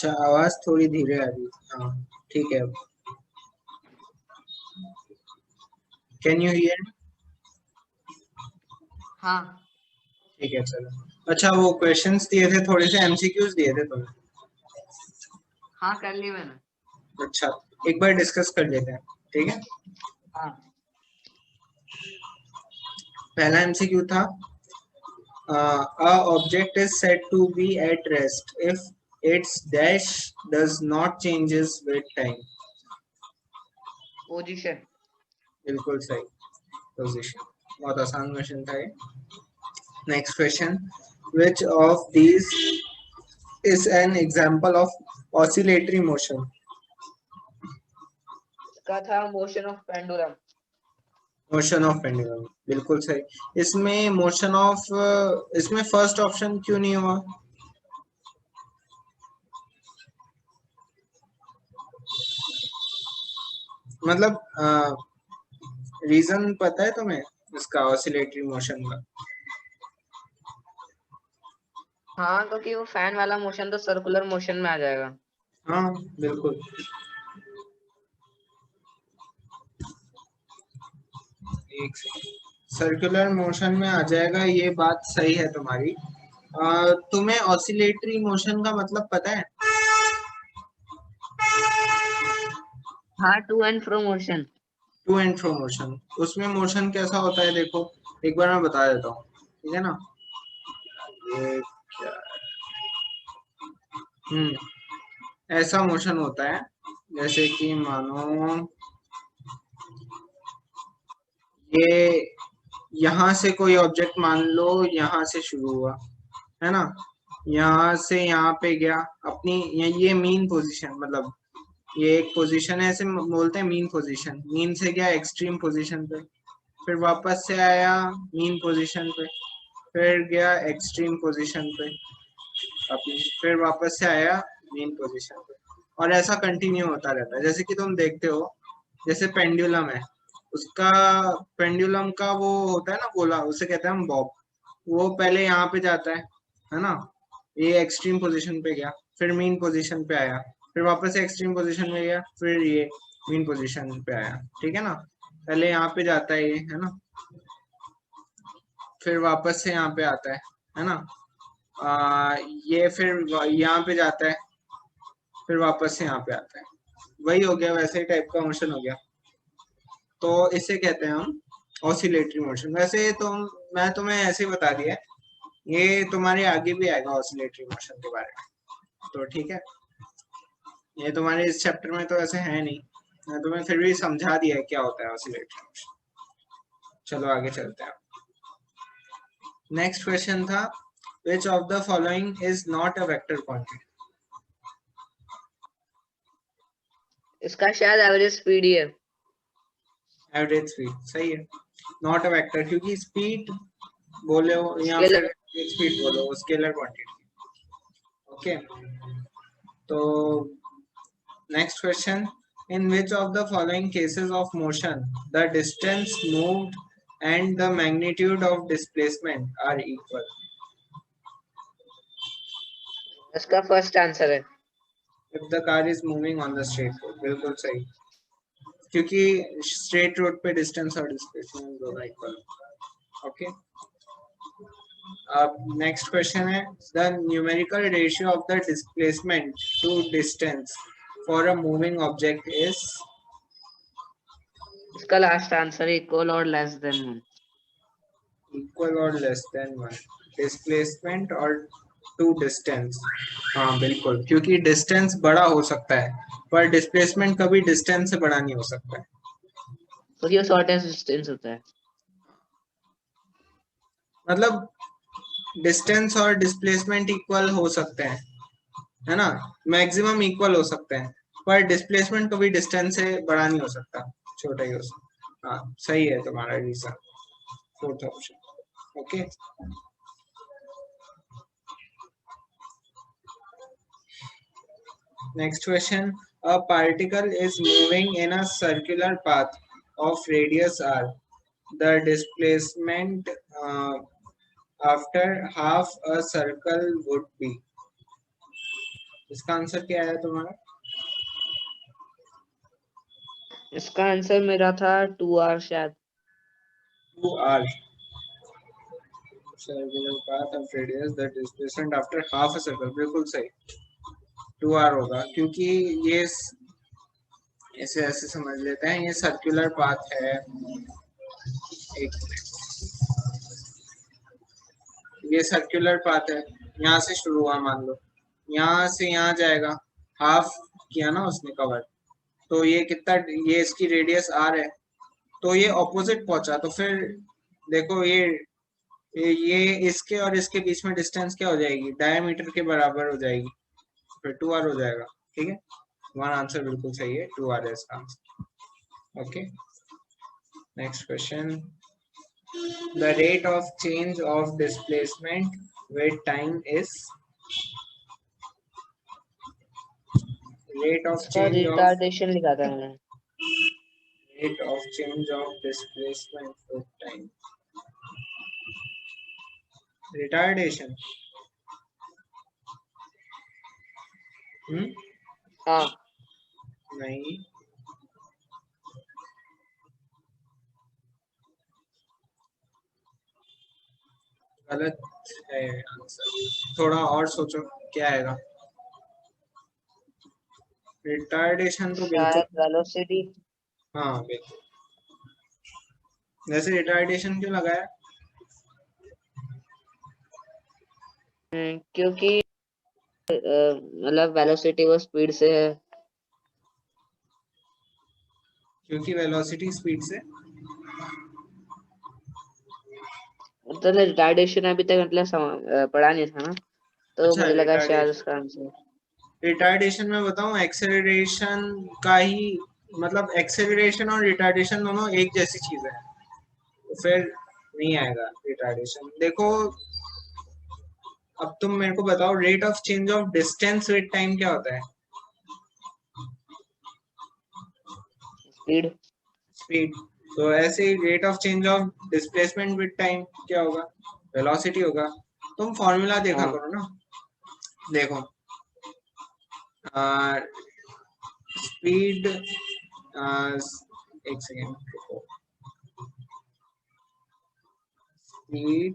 अच्छा, आवाज थोड़ी धीरे आ रही है। हाँ ठीक है। Can you here? हाँ ठीक है चलो। अच्छा, वो क्वेश्चंस दिए थे, थोड़े से एमसीक्यूज दिए थे तुम्हें। हाँ कर ली मैंने। अच्छा, एक बार डिस्कस कर लेते हैं, ठीक है। हाँ पहला एमसीक्यू था, a object is said to be at rest if its dash does not changes with time. Position. बिल्कुल सही, पोजीशन। बहुत आसान क्वेश्चन था ये। Next question, which of these is an example of oscillatory motion? इसका था motion of pendulum. Motion of pendulum, बिल्कुल सही। इसमें मोशन ऑफ, इसमें फर्स्ट ऑप्शन क्यों नहीं हुआ? मतलब रीजन पता है तुम्हें इसका, ऑसिलेटरी मोशन का? हाँ क्योंकि वो फैन वाला मोशन तो सर्कुलर मोशन में आ जाएगा। हाँ बिल्कुल। एक सर्कुलर मोशन में आ जाएगा, ये बात सही है तुम्हारी। तुम्हें ऑसिलेटरी मोशन का मतलब पता है? हाँ to and fro motion. To and fro motion, उसमें मोशन कैसा होता है देखो, एक बार मैं बता देता हूँ, ठीक है ना। ये क्या, ऐसा मोशन होता है जैसे कि मानो ये, यहाँ से कोई ऑब्जेक्ट मान लो यहाँ से शुरू हुआ, है ना, यहाँ से यहाँ पे गया अपनी, ये मीन पोजीशन, मतलब ये एक पोजीशन है, ऐसे बोलते हैं मीन पोजीशन। मीन से गया एक्सट्रीम पोजीशन पे, फिर वापस से आया मीन पोजीशन पे, फिर गया एक्सट्रीम पोजीशन पे अपनी, फिर वापस से आया मीन पोजीशन पे, और ऐसा कंटिन्यू होता रहता है। जैसे कि तुम देखते हो, जैसे पेंडुलम है, उसका पेंडुलम का वो होता है ना गोला, उसे कहते हैं हम बॉब। वो पहले यहाँ पे जाता है ना, ये एक्सट्रीम पोजीशन पे गया, फिर मीन पोजीशन पे आया, फिर वापस से एक्सट्रीम पोजीशन में गया, फिर ये मीन पोजीशन पे आया, ठीक है ना। पहले यहाँ पे जाता है ये, है ना, फिर वापस से यहाँ पे आता है ना। ये फिर यहाँ पे जाता है, फिर वापस से यहाँ पे आता है, वही हो गया, वैसे ही टाइप का मोशन हो गया। तो इसे कहते हैं हम ऑसिलेटरी मोशन। वैसे तो मैं तुम्हें ऐसे ही बता दिया है, ये तुम्हारे आगे भी आएगा ऑसिलेटरी मोशन के बारे में, तो ठीक है। ये तुम्हारे इस चैप्टर में तो ऐसे है नहीं, मैं तुम्हें फिर भी समझा दिया है क्या होता है ऑसिलेटरी मोशन। चलो आगे चलते हैं। नेक्स्ट क्वेश्चन था, which of the following is not a vector quantity? इसका शायद एवरेज स्पीड ही है। एवरेज स्पीड सही है, नॉट अ वेक्टर, क्योंकि स्पीड बोले हो या स्केलर। फिर स्पीड बोलो, स्केलर क्वांटिटी। ओके, तो next question, in which of the following cases of motion the distance moved and the magnitude of displacement are equal? इसका फर्स्ट आंसर है। If the car is moving on the straight road, बिल्कुल सही, क्योंकि straight road पे distance और displacement दोनों equal. Okay, अब next question है, the numerical ratio of the displacement to distance for a moving object is? इसका लास्ट आंसर है इक्वल और लेस देन 1। इक्वल और लेस देन 1, डिस्प्लेसमेंट और टू डिस्टेंस। हाँ बिल्कुल, क्योंकि डिस्टेंस बड़ा हो सकता है पर डिस्प्लेसमेंट कभी डिस्टेंस से बड़ा नहीं हो सकता है। तो ये शॉर्टेस्ट डिस्टेंस होता है। मतलब डिस्टेंस और डिस्प्लेसमेंट इक्वल हो सकते हैं, है ना, मैक्सिमम इक्वल हो सकते हैं, पर डिस्प्लेसमेंट कभी डिस्टेंस से बड़ा नहीं हो सकता, छोटा ही हो सकता। हाँ सही है तुम्हारा reason, fourth option. Okay, next question, a particle is moving in a circular path of radius r, the displacement after half a circle would be? इसका आंसर क्या है तुम्हारा? इसका आंसर मेरा था 2 आवर शायद। 2 our. circular path of radius that displacement after half a circle, बिल्कुल सही, 2 आवर होगा, क्योंकि ये ऐसे ऐसे समझ लेते हैं, ये सर्कुलर पाथ है। एक ये सर्कुलर पाथ है, यहाँ से शुरू हुआ, मान लो यहाँ से यहाँ जाएगा, हाफ किया ना उसने कवर, तो ये कितना, ये इसकी रेडियस आर है, तो ये ऑपोजिट पहुंचा, तो फिर देखो ये इसके और इसके बीच में डिस्टेंस क्या हो जाएगी, डायमीटर के बराबर हो जाएगी, फिर 2 आर हो जाएगा। ठीक है, वन आंसर बिल्कुल सही है, 2 आर है इसका answer. Okay, next question. The rate of change of displacement with time is, rate of इसका चेंज ऑफ, रिटार्डेशन लिखा था मैंने। Rate of change of displacement with time, retardation. हाँ, नहीं, गलत है आंसर, थोड़ा और सोचो क्या आएगा। रिटार्डेशन तो बिल्कुल, शायद वेलोसिटी। हाँ बिल्कुल, वैसे रिटार्डेशन क्यों लगाया? क्योंकि मतलब वेलोसिटी वो स्पीड से है। क्योंकि वेलोसिटी स्पीड से, तो रिटार्डेशन अभी तक मतलब पढ़ा नहीं था ना, तो अच्छा मुझे लगा शायद रिटार्डेशन, उसका आंसर। रिटार्डेशन में बताऊं, एक्सेलरेशन का ही, मतलब एक्सेलरेशन और रिटार्डेशन दोनों एक जैसी चीज है, तो फिर नहीं आएगा रिटार्डेशन। देखो, अब तुम मेरे को बताओ, rate of change of distance with time क्या होता है? स्पीड। स्पीड। तो ऐसे ही rate of change of displacement with time क्या होगा? वेलोसिटी होगा। तुम फॉर्मूला देखा हाँ, करो ना, देखो स्पीड, एक सेकेंड, स्पीड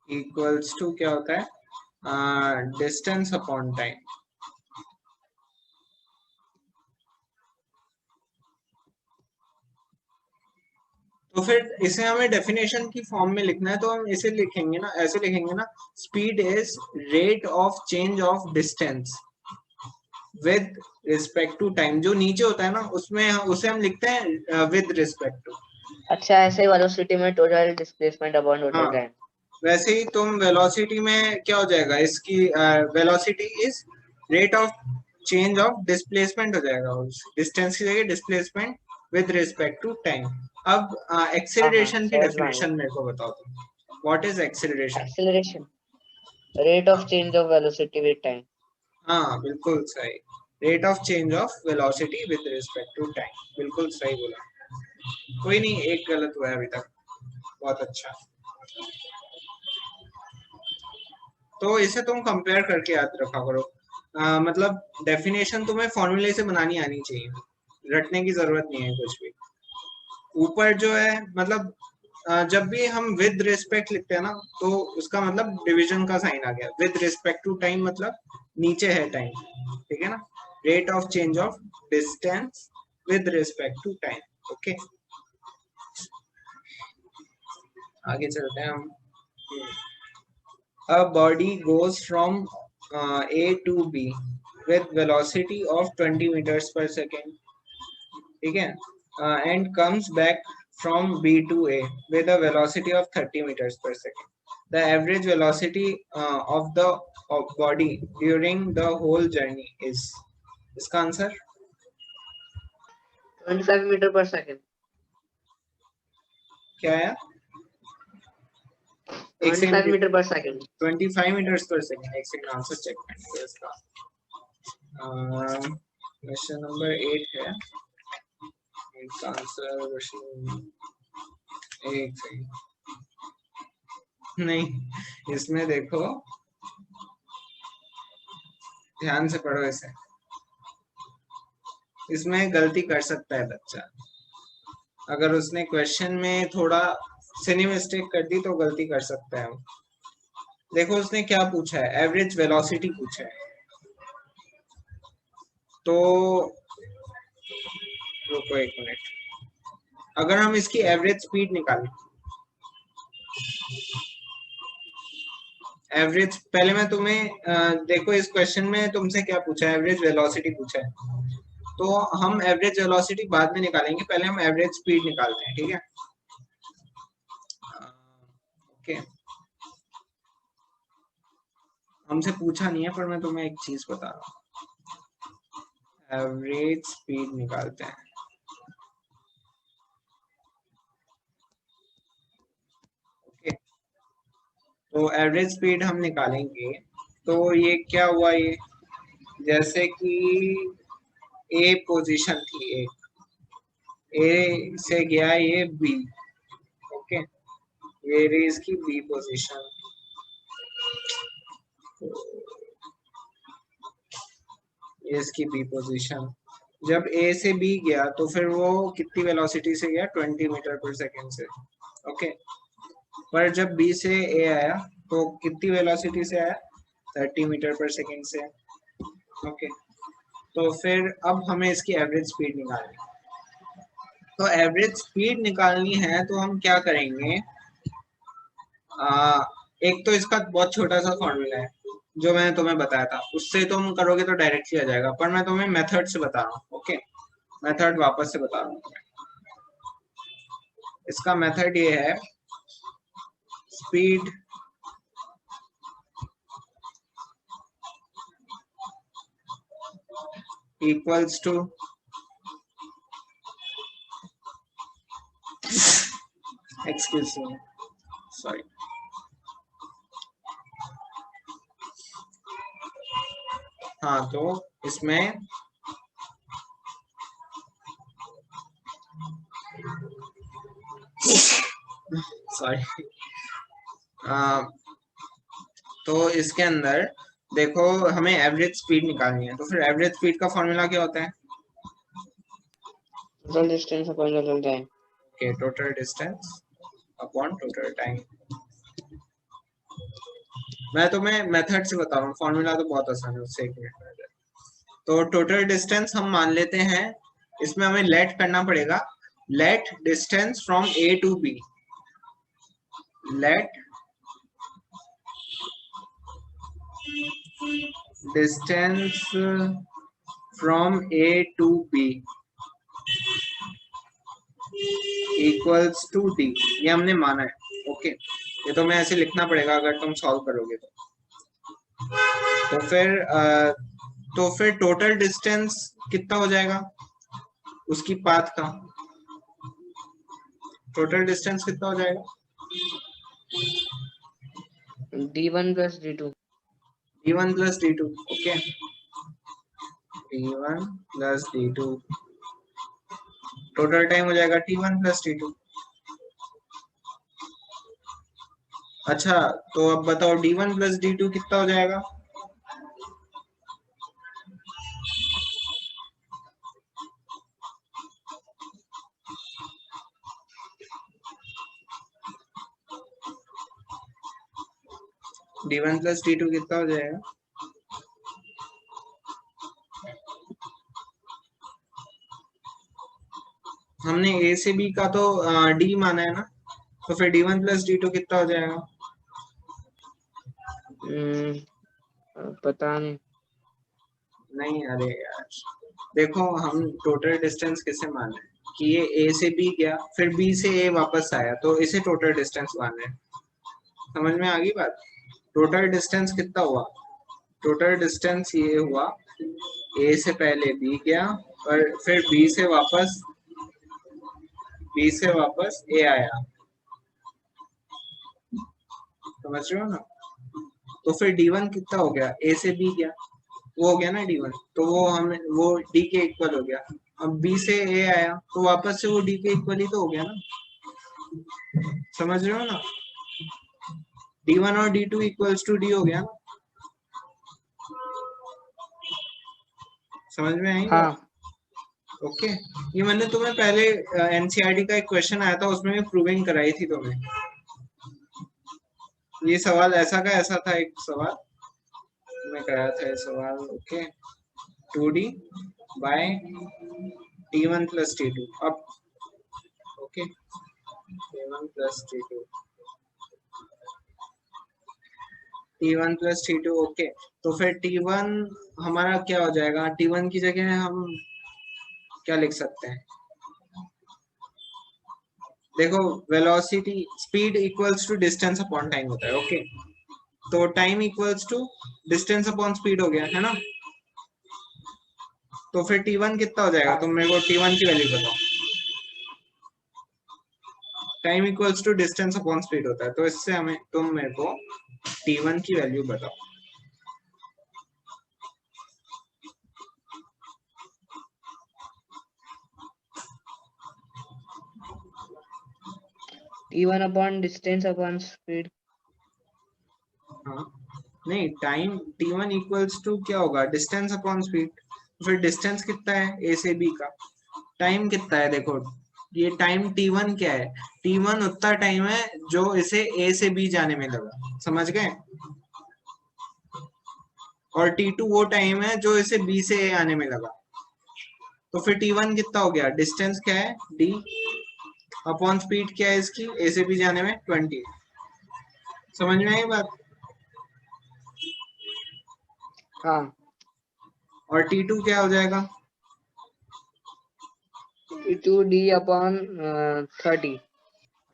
इक्वल्स टू क्या होता है, डिस्टेंस अपॉन टाइम। तो फिर इसे हमें डेफिनेशन की फॉर्म में लिखना है, तो हम इसे लिखेंगे ना, ऐसे लिखेंगे ना, speed is rate of change of distance with respect to time. जो नीचे होता है ना, उसमें उसे हम लिखते हैं विद रिस्पेक्ट टू। अच्छा, ऐसे ही वेलोसिटी में टोटल डिस्प्लेसमेंट अपॉन टोटल हाँ, टाइम। वैसे ही तुम वेलोसिटी में क्या हो जाएगा, इसकी velocity is rate of change of displacement हो जाएगा, उस डिस्टेंस की जगह displacement with respect to time. अब हाँ हाँ, एक्सेलरेशन की समझ में आ गया। डेफिनेशन मेरे को बताओ तुम, what is acceleration? Acceleration, rate of change of velocity with time. हाँ बिल्कुल सही, rate of change of velocity with respect to time, बिल्कुल सही बोला। कोई नहीं, एक गलत हुआ है अभी तक, बहुत अच्छा। तो इसे तुम कंपेयर करके याद रखा करो, मतलब डेफिनेशन तुम्हें फॉर्मूले से बनानी आनी चाहिए, रटने की जरूरत नहीं है कुछ भी। ऊपर जो है, मतलब जब भी हम विद रिस्पेक्ट लिखते हैं ना, तो उसका मतलब डिवीजन का साइन आ गया, विद रिस्पेक्ट टू टाइम मतलब नीचे है टाइम, ठीक है ना, rate of change of distance with respect to time. Okay, आगे चलते हैं हम। A body goes from A to B with velocity of 20 meters per second, ठीक है, and comes back from B to A with a velocity of 30 meters per second. The average velocity of the body during the whole journey is, इसका answer 25 metre पर second. क्या है? एक 25 second, metre पर second. 25 meters per second, एक second answer check करेंगे इसका। Question number 8 है, इसका आंसर क्वेश्चन, एक सेकंड, नहीं, इसमें देखो, ध्यान से पढ़ो इसे, इसमें गलती कर सकता है बच्चा। अगर उसने क्वेश्चन में थोड़ा सिली मिस्टेक कर दी तो गलती कर सकता है। देखो उसने क्या पूछा है, एवरेज वेलोसिटी पूछा है। तो रुको एक मिनट, अगर हम इसकी एवरेज स्पीड निकालें, एवरेज, पहले मैं तुम्हें देखो इस क्वेश्चन में तुमसे क्या पूछा है, एवरेज वेलोसिटी पूछा है। तो हम एवरेज वेलोसिटी बाद में निकालेंगे, पहले हम एवरेज स्पीड निकालते हैं, ठीक है। ओके, हमसे पूछा नहीं है पर मैं तुम्हें एक चीज बता रहा हूँ, एवरेज स्पीड निकालते हैं। ओके, तो एवरेज स्पीड हम निकालेंगे। तो ये क्या हुआ, ये जैसे कि ए पोजीशन थी, ए से गया ये बी, ओके, ये रही इसकी बी पोजीशन। ये इसकी बी पोजीशन, जब ए से बी गया तो फिर वो कितनी वेलोसिटी से गया, 20 मीटर पर सेकेंड से, ओके। पर जब बी से ए आया तो कितनी वेलोसिटी से आया, 30 मीटर पर सेकेंड से, ओके। तो फिर अब हमें इसकी एवरेज स्पीड निकालनी है। तो एवरेज स्पीड निकालनी है तो हम क्या करेंगे, एक तो इसका बहुत छोटा सा फॉर्मूला है जो मैंने तुम्हें बताया था, उससे तुम करोगे तो डायरेक्टली आ जाएगा, पर मैं तुम्हें मेथड से बता रहा हूँ, ओके। मेथड वापस से बता रहा हूँ। इसका मेथड ये है, speed equals to excuse me, sorry, हाँ तो इसमें सॉरी, तो इसके अंदर देखो हमें एवरेज स्पीड निकालनी है, तो फिर एवरेज स्पीड का फॉर्मूला क्या होता है, total distance upon total time. Okay, total distance upon total time. मैं तुम्हें मेथड से बता रहा हूँ, फॉर्मूला तो बहुत आसान है, उससे एक मिनट में। तो टोटल डिस्टेंस हम मान लेते हैं, इसमें हमें लेट करना पड़ेगा, let distance from A to B, let distance from A to B equals to D, ये हमने माना है, ओके। ये तो मैं ऐसे लिखना पड़ेगा अगर तुम सॉल्व करोगे तो फिर टोटल डिस्टेंस कितना हो जाएगा उसकी पाथ का, टोटल डिस्टेंस कितना हो जाएगा, d1 plus d2, d1 plus d2, okay, d1 plus d2, total time हो जाएगा t1 प्लस t2। अच्छा, तो अब बताओ d1 प्लस d2 कितना हो जाएगा, d1 प्लस d2 कितना हो जाएगा, हमने a से b का तो d माना है ना, तो फिर d1 प्लस d2 कितना हो जाएगा, पता नहीं। नहीं अरे यार, देखो हम टोटल डिस्टेंस किसे मान रहे हैं कि ये a से b गया फिर b से a वापस आया, तो इसे टोटल डिस्टेंस मान रहे हैं। समझ में आ गई बात, टोटल डिस्टेंस कितना हुआ, टोटल डिस्टेंस ये हुआ, a से पहले b गया और फिर b से वापस a आया, समझ रहे हो ना। तो फिर d1 कितना हो गया, a से b गया, वो हो गया ना d1, तो वो d के इक्वल हो गया। अब b से a आया तो वापस से वो d के इक्वल ही तो हो गया ना, समझ रहे हो ना। D1 और D2 इक्वल्स टू D हो गया, समझ में आई हाँ बात? ओके, ये मैंने तुम्हें पहले एनसीईआरटी का एक क्वेश्चन आया था, उसमें भी प्रूविंग कराई थी तुम्हें। ये सवाल ऐसा का ऐसा था, एक सवाल मैं कराया था ये सवाल। Okay, 2D bye T1 plus T2 अब। Okay, T1 plus T2, T1 plus T2। Okay, तो फिर T1 हमारा क्या हो जाएगा? T1 की जगह हम क्या लिख सकते हैं? देखो, velocity speed equals to distance upon time होता है। ओके, तो time equals to distance upon speed हो गया है ना। तो फिर T1 कितना हो जाएगा? तुम मेरे को T1 की वैल्यू बताओ। Time equals to distance upon speed होता है, तो इससे हमें तुम मेरे को T1 की वैल्यू बताओ। T1 upon distance upon speed. हाँ, नहीं, टाइम T1 इक्वल्स टू क्या होगा? Distance upon speed. फिर डिस्टेंस कितना है A से B का? टाइम कितना है? देखो, ये टाइम T1 क्या है? T1 उतना टाइम है जो इसे A से B जाने में लगा, समझ गए? और T2 वो टाइम है जो इसे B से A आने में लगा। तो फिर T1 कितना हो गया? डिस्टेंस क्या है? D अपॉन स्पीड क्या है इसकी? A से B जाने में 20। समझ में आई बात? हाँ, और T2 क्या हो जाएगा? T2D upon 30।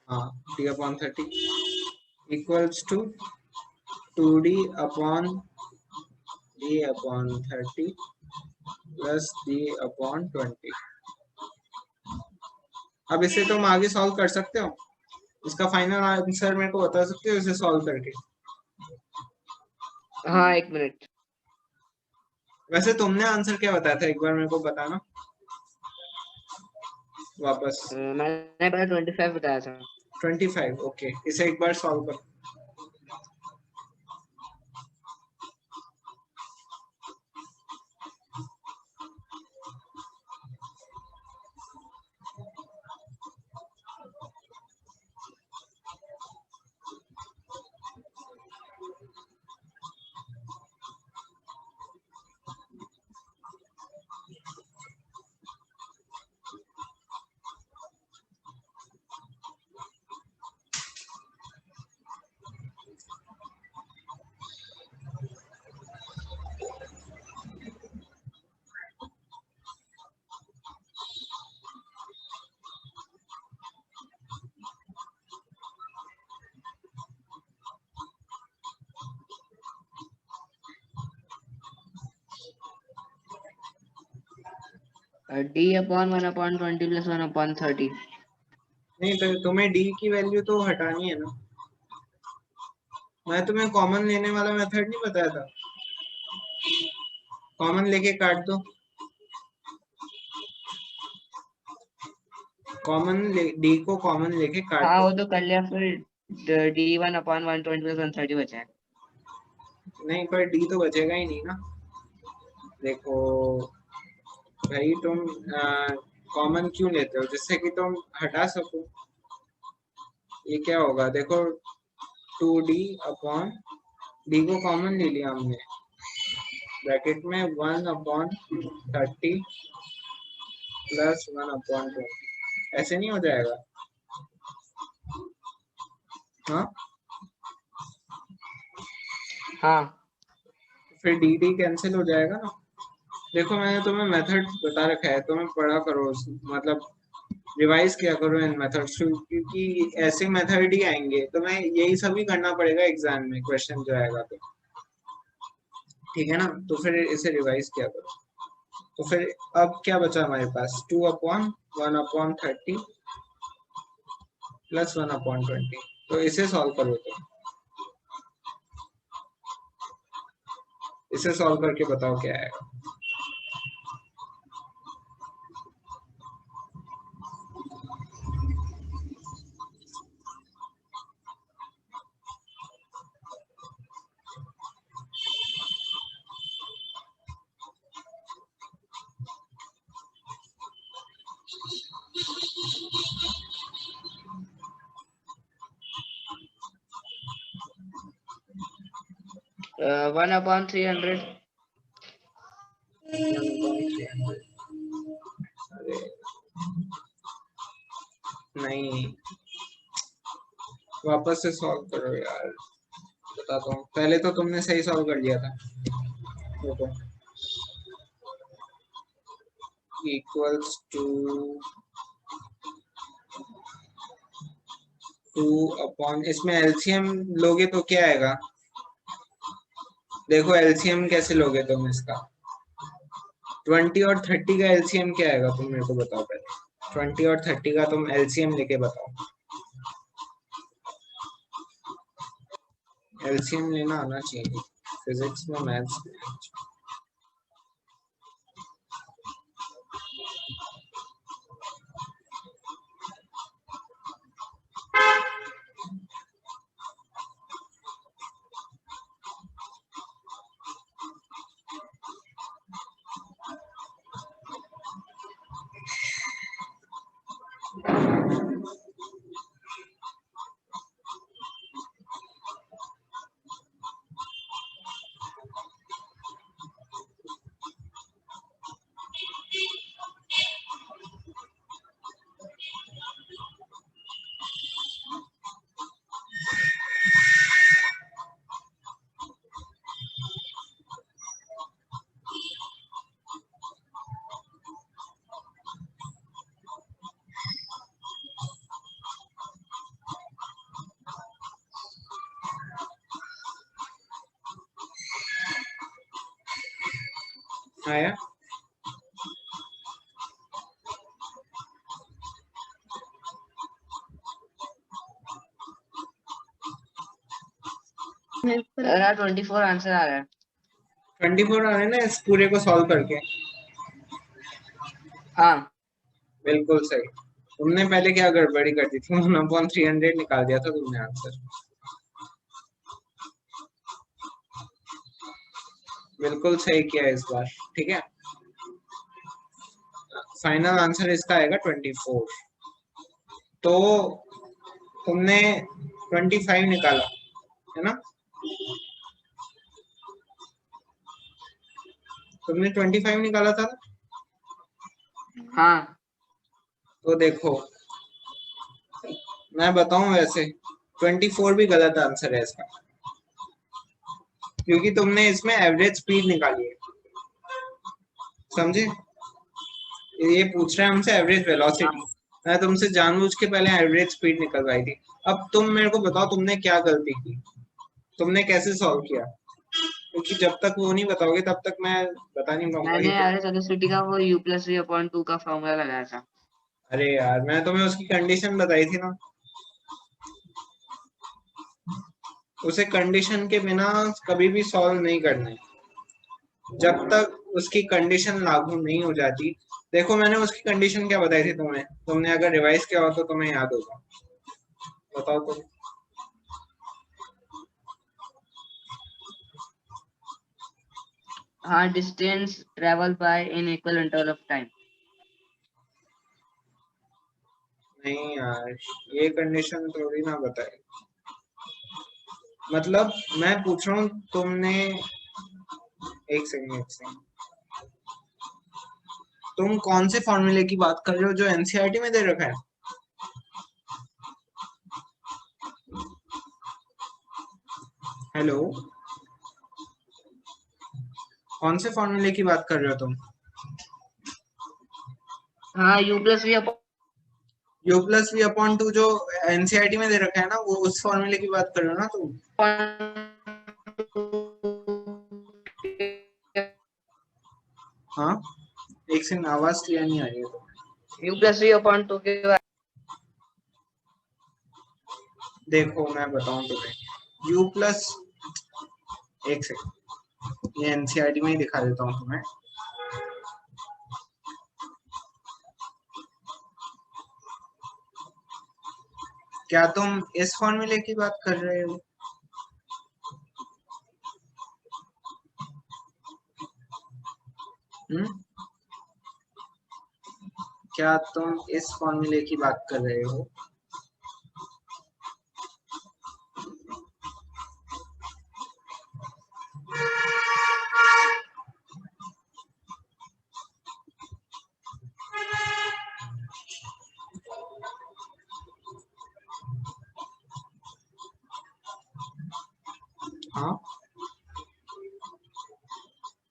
हाँ, D upon 30 equals to 2D upon D upon 30 plus D upon 20। अब इसे तुम आगे सॉल्व कर सकते हो, इसका फाइनल आंसर मेरे को बता सकते हो इसे सॉल्व करके? हाँ, एक मिनट। वैसे तुमने आंसर क्या बताया था, एक बार मेरे को बताना वापस। मैंने पहले 25 बताया था। 25। ओके, इसे एक बार सॉल्व कर। D upon 1 upon 20 plus 1 upon 30। नहीं, तो तुम्हें D की वैल्यू तो हटानी है ना। मैं तुम्हें कॉमन लेने वाला मेथड नहीं बताया था? कॉमन लेके काट दो, D को कॉमन लेके काट हाँ, दो। वो तो कर लिया। फिर D1 अपॉन 120 प्लस 130 बचा है। नहीं, पर D तो बचेगा ही नहीं ना। देखो भाई, तुम कॉमन क्यों लेते हो? जिससे कि तुम हटा सको। ये क्या होगा? देखो, 2D अपॉन D को कॉमन ले लिया हमने, ब्रैकेट में 1 अपॉन 30 प्लस 1 अपॉन 20। ऐसे नहीं हो जाएगा? हाँ, हाँ, फिर D कैंसिल हो जाएगा ना। देखो, मैंने तुम्हें मेथड बता रखा है, तुम्हें पढ़ा करो, मतलब रिवाइज किया करो इन मेथड्स, क्योंकि ऐसे मेथड ही आएंगे, तुम्हें यही सभी करना पड़ेगा एग्जाम में, क्वेश्चन जो आएगा तो। ठीक है ना? तो फिर इसे रिवाइज किया करो। तो फिर अब क्या बचा हमारे पास? 2 अपॉन 1 अपॉन 30 प्लस 1 अपॉन 20। तो इसे सॉल्व करो, तो इसे सॉल्व करके बताओ क्या आएगा। 1/300। अरे नहीं, वापस से सॉल्व करो यार, बताता हूँ। पहले तो तुमने सही सॉल्व कर लिया था। देखो इक्वल्स टू 2 अपॉन, इसमें एलसीएम लोगे तो क्या आएगा? देखो एलसीएम कैसे लोगे तुम इसका? 20 और 30 का एलसीएम क्या आएगा, तुम मेरे को बताओ पहले। 20 और 30 का तुम एलसीएम लेके बताओ। एलसीएम लेना आना चाहिए फिजिक्स में, मैथ्स में। आया? सर 24 आंसर आ रहा है। 24 आ रहे ना इस पूरे को सॉल्व करके? हाँ बिल्कुल सही। तुमने पहले क्या गड़बड़ी कर दी थी, 1/300 निकाल दिया था तुमने आंसर। बिल्कुल सही किया इस बार, ठीक है। फाइनल आंसर इसका आएगा 24। तो तुमने 25 निकाला है ना? तुमने 25 निकाला था ना? हाँ। तो देखो मैं बताऊं, वैसे 24 भी गलत आंसर है इसका, क्योंकि तुमने इसमें एवरेज स्पीड निकाली है, समझे? ये पूछ रहा है हमसे एवरेज वेलोसिटी, हाँ मैं तुमसे जानबूझ के पहले एवरेज स्पीड निकलवाई थी। अब तुम मेरे को बताओ तुमने क्या गलती की, तुमने कैसे सॉल्व किया? क्योंकि जब तक वो नहीं बताओगे तब तक मैं बता नहीं पाऊंगा कि मैंने एवरेज वेलोसिटी का वो u+v/2 का फॉर्मूला लगाया था। अरे यार मैं तुम्हें उसकी कंडीशन बताई थी ना, उसे कंडीशन के बिना कभी भी सॉल्व नहीं करना है, जब तक उसकी कंडीशन लागू नहीं हो जाती। देखो मैंने उसकी कंडीशन क्या बताई थी तुम्हें, तुमने अगर रिवाइज किया हो तो तुम्हें याद होगा, बताओ तुम। हाँ, distance travel by in equal interval of time. नहीं यार, ये कंडीशन थोड़ी ना बताई। मतलब मैं पूछ रहा हूँ तुमने, एक सेकंड एक सेकंड, तुम कौन से फॉर्मूले की बात कर रहे हो जो एनसीईआरटी में दे रखा है? हेलो, कौन से फॉर्मूले की बात कर रहे हो तुम? हाँ, u+v/2 u+v/2 जो एनसीईआरटी में दे रखा है ना, वो उस फॉर्मूले की बात कर रहे हो ना तुम? हाँ, एक सेकंड, आवाज क्लियर नहीं आ रही है। u+v/2 के बाद देखो मैं बताऊं तुम्हें, u प्लस, एक सेकंड, ये एनसीईआरटी में ही दिखा देता हूँ तुम्हें। क्या तुम इस फॉर्मूले की बात कर रहे हो? हम्म, क्या तुम इस फॉर्मूले की बात कर रहे हो? हाँ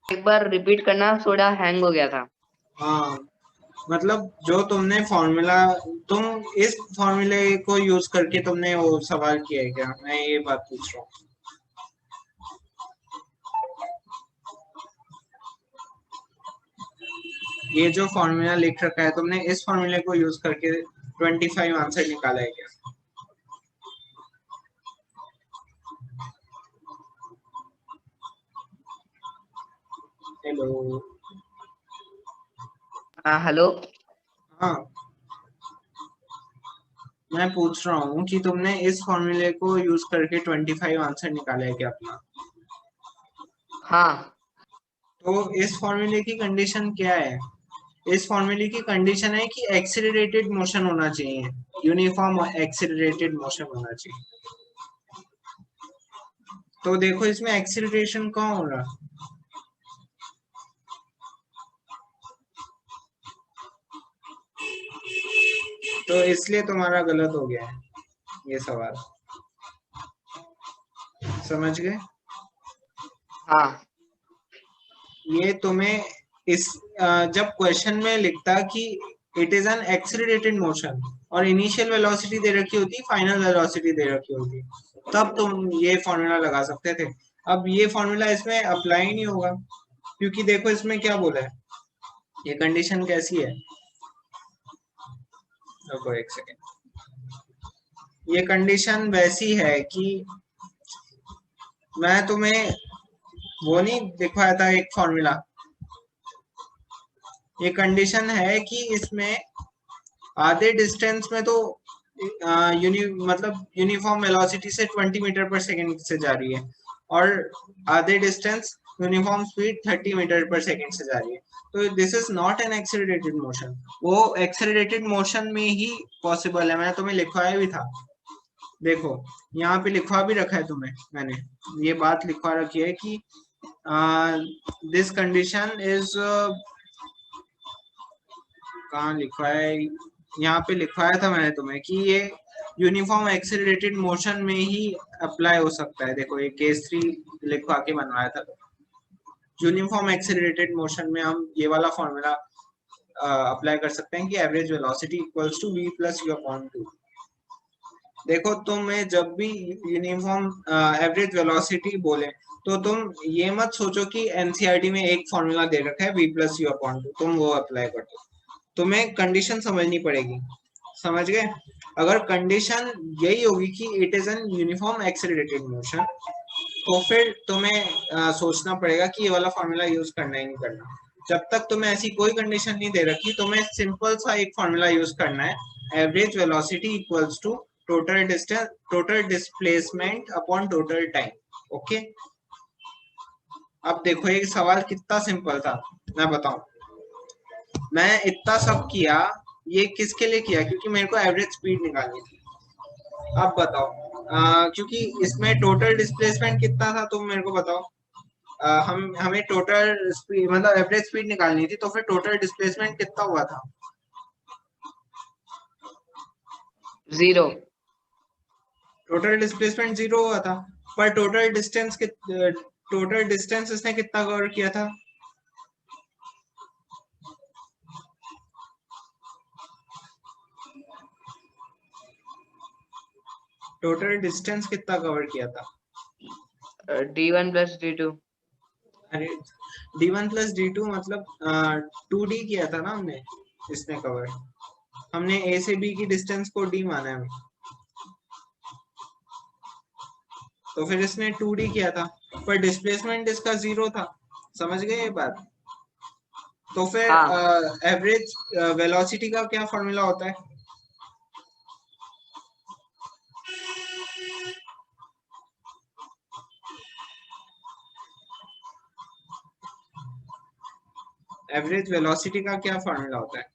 एक बार रिपीट करना, थोड़ा हैंग हो गया था। हाँ, मतलब जो तुमने फॉर्मूला, तुम इस फॉर्मूले को यूज करके तुमने वो सवाल किया है क्या, मैं ये बात पूछ रहा हूँ। ये जो फॉर्मूला लिख रखा है तुमने, इस फॉर्मूले को यूज करके 25 आंसर निकाला है क्या? हेलो। हाँ हेलो। हाँ, मैं पूछ रहा हूँ कि तुमने इस फॉर्मूले को यूज करके 25 आंसर निकाला है क्या अपना? हाँ तो इस फॉर्मूले की कंडीशन क्या है? इस फॉर्मूले की कंडीशन है कि एक्सीलरेटेड मोशन होना चाहिए, यूनिफॉर्म एक्सीलरेटेड मोशन होना चाहिए। तो देखो इसमें एक्सीलरेशन कहाँ हो रहा, तो इसलिए तुम्हारा गलत हो गया है ये सवाल, समझ गए? हाँ ये तुम्हें इस जब क्वेश्चन में लिखता कि it is an accelerated motion और इनिशियल वेलोसिटी दे रखी होती, फाइनल वेलोसिटी दे रखी होती, तब तुम ये फॉर्मूला लगा सकते थे। अब ये फॉर्मूला इसमें अप्लाई नहीं होगा, क्योंकि देखो इसमें क्या बोला है, ये कंडीशन कैसी है, रुको एक सेकेंड। ये कंडीशन वैसी है कि मैं तुम्हें वो नहीं दिखवाया था एक फॉर्मूला, ये कंडीशन है कि इसमें आधे डिस्टेंस में तो मतलब यूनिफॉर्म वेलोसिटी से 20 मीटर पर सेकंड से जा रही है, और आधे डिस्टेंस यूनिफॉर्म स्पीड 30 मीटर पर सेकंड से जा रही है। तो this is not an accelerated motion. वो एक्सेलरेटेड मोशन में ही पॉसिबल है, मैंने तुम्हें लिखवाया भी था, देखो यहाँ पे लिखवा भी रखा है तुम्हें, मैंने ये बात लिखवा रखी है कि दिस कंडीशन इज, कहाँ लिखा है, यहाँ पे लिखवाया था मैंने तुम्हें कि ये यूनिफॉर्म एक्सेलरेटेड मोशन में ही अप्लाई हो सकता है। देखो ये केस 3 लिखवा के बनवाया था, यूनिफॉर्म एक्सेलरेटेड मोशन में हम ये वाला फॉर्मूला अप्लाई कर सकते हैं कि average velocity equals to v plus u upon 2। देखो तुम्हें जब भी यूनिफॉर्म एवरेज वेलोसिटी बोले तो तुम ये मत सोचो कि एनसीईआरटी में एक फॉर्मूला दे रखा है v प्लस u अपॉन 2, तुम वो अप्लाई कर दो, तुम्हें कंडीशन समझनी पड़ेगी, समझ गए? अगर कंडीशन यही होगी कि it is an uniform accelerated motion, तो फिर तुम्हें सोचना पड़ेगा कि ये वाला फॉर्मूला यूज करना ही नहीं करना। जब तक तुम्हें ऐसी कोई कंडीशन नहीं दे रखी, तुम्हें सिंपल सा एक फॉर्मूला यूज करना है, average velocity equals to total distance, total displacement upon total time. Okay, अब देखो ये सवाल कितना सिंपल था, मैं बताऊं, मैं इतना सब किया, ये किसके लिए किया, क्योंकि मेरे को एवरेज स्पीड निकालनी थी। अब बताओ, क्योंकि इसमें टोटल डिस्प्लेसमेंट कितना था, तुम मेरे को बताओ। हम हमें टोटल स्पीड मतलब एवरेज स्पीड निकालनी थी, तो फिर टोटल डिस्प्लेसमेंट कितना हुआ था? 0। टोटल डिस्प्लेसमेंट 0 हुआ था, पर टोटल डिस्टेंस इसने कितना कवर किया था? टोटल डिस्टेंस कितना कवर किया था? d1 plus d2। अरे d1 प्लस d2 मतलब 2d किया था ना हमने, इसने कवर, हमने ए से बी की डिस्टेंस को d माना है, तो फिर इसने 2d किया था, पर डिस्प्लेसमेंट इसका 0 था, समझ गए ये बात? तो फिर हाँ एवरेज वेलोसिटी का क्या फॉर्मूला होता है? एवरेज वेलोसिटी का क्या फॉर्मूला होता है?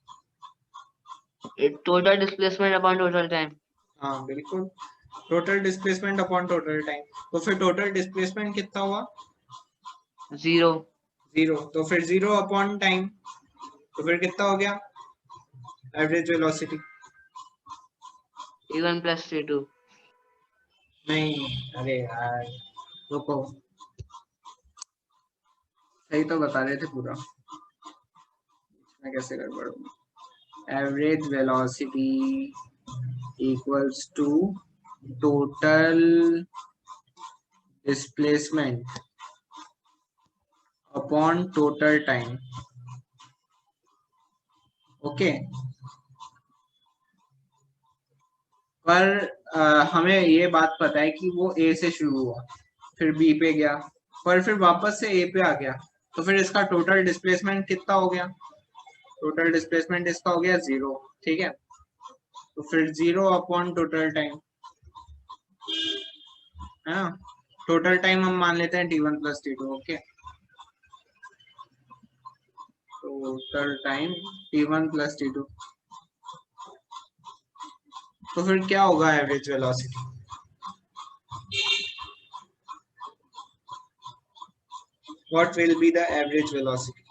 Total displacement upon total time. हाँ बिल्कुल, total displacement upon total time. तो फिर टोटल डिस्प्लेसमेंट कितना हुआ? 0। 0, तो फिर 0 अपॉन टाइम, तो फिर कितना हो गया average velocity? d1 plus d2। नहीं, अरे यार, रुको, सही तो बता रहे थे पूरा, मैं कैसे गड़बड़ होगी। Average velocity equals to total displacement upon total time. Okay, पर हमें ये बात पता है कि वो ए से शुरू हुआ, फिर बी पे गया, पर फिर वापस से ए पे आ गया, तो फिर इसका टोटल डिस्प्लेसमेंट कितना हो गया? टोटल डिस्प्लेसमेंट इसका हो गया 0। ठीक है, तो फिर 0 अपॉन टोटल टाइम, है ना। टोटल टाइम हम मान लेते हैं t1 plus t2। Okay, total time t1 plus t2, तो फिर क्या होगा average velocity? What will be the average velocity?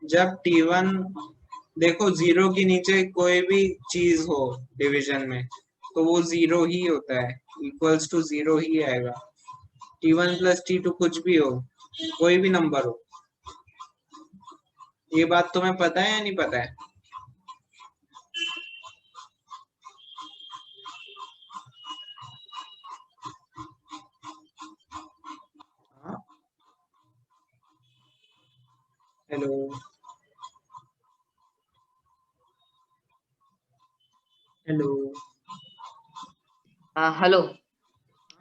जब t1, देखो 0 के नीचे कोई भी चीज हो डिवीजन में तो वो 0 ही होता है, इक्वल्स टू 0 ही आएगा। t1 प्लस t2 कुछ भी हो, कोई भी नंबर हो। ये बात तुम्हें पता है या नहीं पता है? Hello, hello. हाँ हेलो।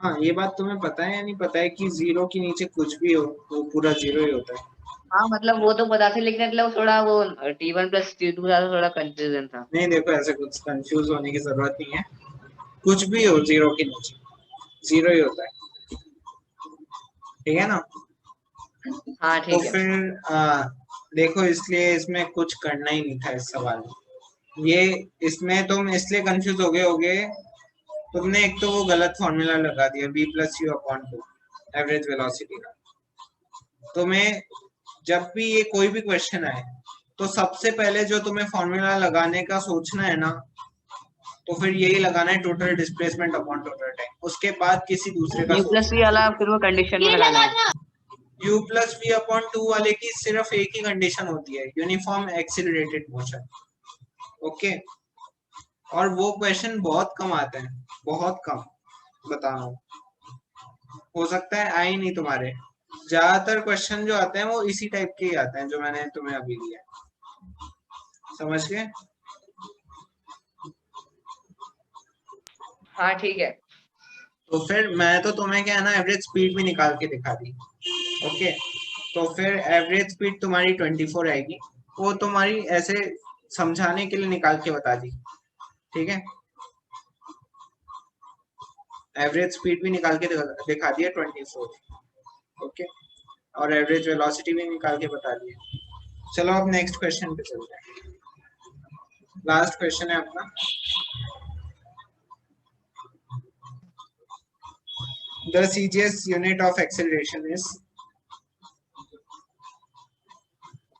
हाँ, ये बात तुम्हें पता है या नहीं पता है कि 0 के नीचे कुछ भी हो वो पूरा 0 ही होता है? हाँ मतलब वो तो पता था, लेकिन मतलब थोड़ा वो T1 प्लस T2 था, तो थोड़ा कंफ्यूजन था। नहीं, देखो ऐसे कुछ कंफ्यूज होने की जरूरत नहीं है, कुछ भी हो 0 के नीचे 0 ही होता है। ठीक है ना। हाँ तो ठीक है। फिर देखो, इसलिए इसमें कुछ करना ही नहीं था इस सवाल में। ये इसमें तुम इसलिए कंफ्यूज हो गए होगे, तुमने एक तो वो गलत फॉर्मूला लगा दिया b plus you upon 2 average velocity का। तुम्हें जब भी ये कोई भी क्वेश्चन आए तो सबसे पहले जो तुम्हें फॉर्मूला लगाने का सोचना है ना, तो फिर यही लगाना है, total displacement upon total time. उसके बाद किसी दूसरे का U प्लस सोचना वी वाला फिर वो कंडीशन में लगाना है। है। u प्लस वी अपॉन 2 वाले की सिर्फ एक ही कंडीशन होती है, यूनिफॉर्म एक्सिलरेटेड मोशन। ओके, और वो क्वेश्चन बहुत कम आते हैं, बहुत कम, बता रहा हूँ। हो सकता है आए ही नहीं तुम्हारे। ज्यादातर क्वेश्चन जो आते हैं वो इसी टाइप के ही आते हैं जो मैंने तुम्हें अभी दिया है। समझ गए? हाँ ठीक है। तो फिर मैं तो तुम्हें क्या है ना, एवरेज स्पीड भी निकाल के दिखा दी। ओके, तो फिर एवरेज स्पीड तुम्हारी 24 आएगी, वो तुम्हारी ऐसे समझाने के लिए निकाल के बता दी। ठीक है, एवरेज स्पीड भी निकाल के दिखा दिया 24। ओके, और एवरेज वेलोसिटी भी निकाल के बता दिया। चलो अब नेक्स्ट क्वेश्चन पे चलते हैं। लास्ट क्वेश्चन है अपना। The CGS unit of acceleration is?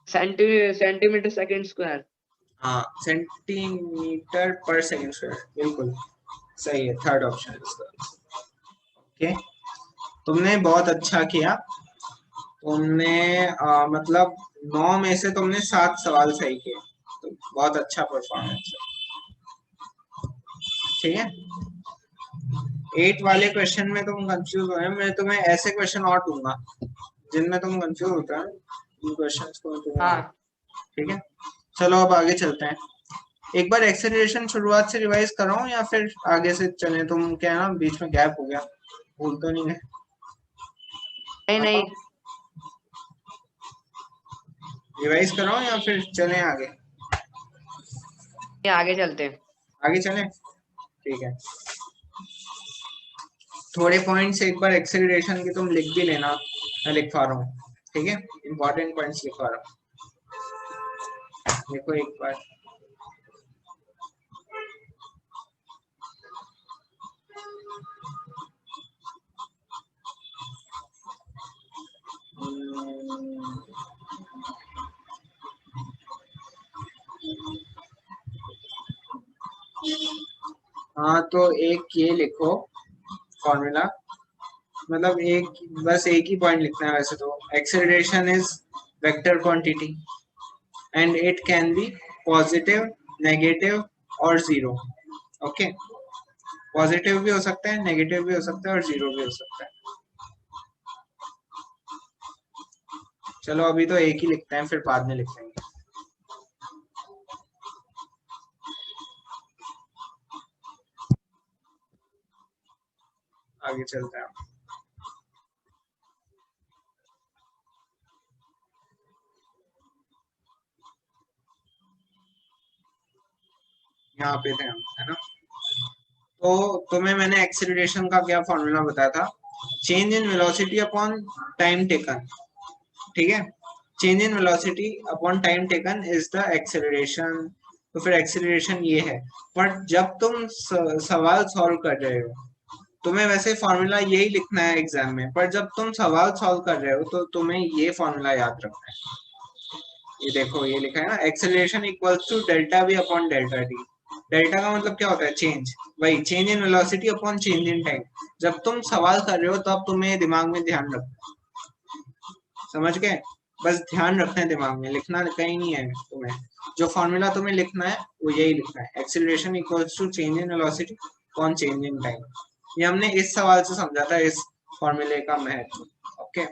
Centimetre second square. हाँ, सेंटीमीटर पर सेकंड स्क्वायर, बिल्कुल सही है, थर्ड ऑप्शन इसका। ओके, तुमने बहुत अच्छा किया। तुमने मतलब 9 में से तुमने 7 सवाल सही किए, तो बहुत अच्छा परफॉर्मेंस है। ठीक है, 8 वाले क्वेश्चन में तुम कंफ्यूज हो रहे हो, मैं तुम्हें ऐसे क्वेश्चन और दूंगा जिनमें तुम कंफ्यूज होता है, इन क्वेश्चंस को मैं दूंगा। हाँ ठीक है, चलो अब आगे चलते हैं। एक बार एक्सेलरेशन शुरुआत से रिवाइज कराऊं या फिर आगे से चलें? तुम क्या है ना, बीच में गैप हो गया, भूल तो नहीं है? नहीं नहीं, रिवाइज कराऊं या फिर चलें आगे? ये आगे चलते हैं। आगे चलें, ठीक है। थोड़े पॉइंट्स एक बार एक्सेलरेशन के तुम लिख भी लेना, मैं लिखवा रहा हूँ। ठीक है, इंपॉर्टेंट पॉइंट्स लिखवा रहा हूँ, देखो एक बार। हाँ तो एक ये लिखो फॉर्मूला, मतलब बस एक ही पॉइंट लिखना है वैसे तो। Acceleration is vector quantity and it can be positive, negative और जीरो। ओके, पॉजिटिव भी हो सकता है, नेगेटिव भी हो सकता है और जीरो भी हो सकता है। चलो अभी तो एक ही लिखते हैं, फिर बाद में लिख लेंगे। आगे चलते हैं। यहाँ पे थे हम, है ना। तो तुम्हें मैंने एक्सीलरेशन का क्या फॉर्मूला बताया था, change in velocity upon time taken. ठीक है, change in velocity upon time taken is the acceleration. तो फिर एक्सेलरेशन ये है। बट जब तुम सवाल सॉल्व कर रहे हो, तुम्हें वैसे फॉर्मूला यही लिखना है एग्जाम में, पर जब तुम सवाल सॉल्व कर रहे हो तो तुम्हें ये फॉर्मूला याद रखना है। ये देखो, ये लिखा है ना, acceleration equals to delta V upon delta T. Delta का मतलब क्या होता है, चेंज, वही change in velocity upon change in time. जब तुम सवाल कर रहे हो तब तुम्हें दिमाग में ध्यान रखना है, समझ गए। बस ध्यान रखना है, दिमाग में लिखना कहीं नहीं है तुम्हें। जो फॉर्मूला तुम्हें लिखना है वो यही लिखना है, acceleration equals to change in velocity upon change in time. ये हमने इस सवाल से समझा था, इस फॉर्मूले का महत्व। ओके,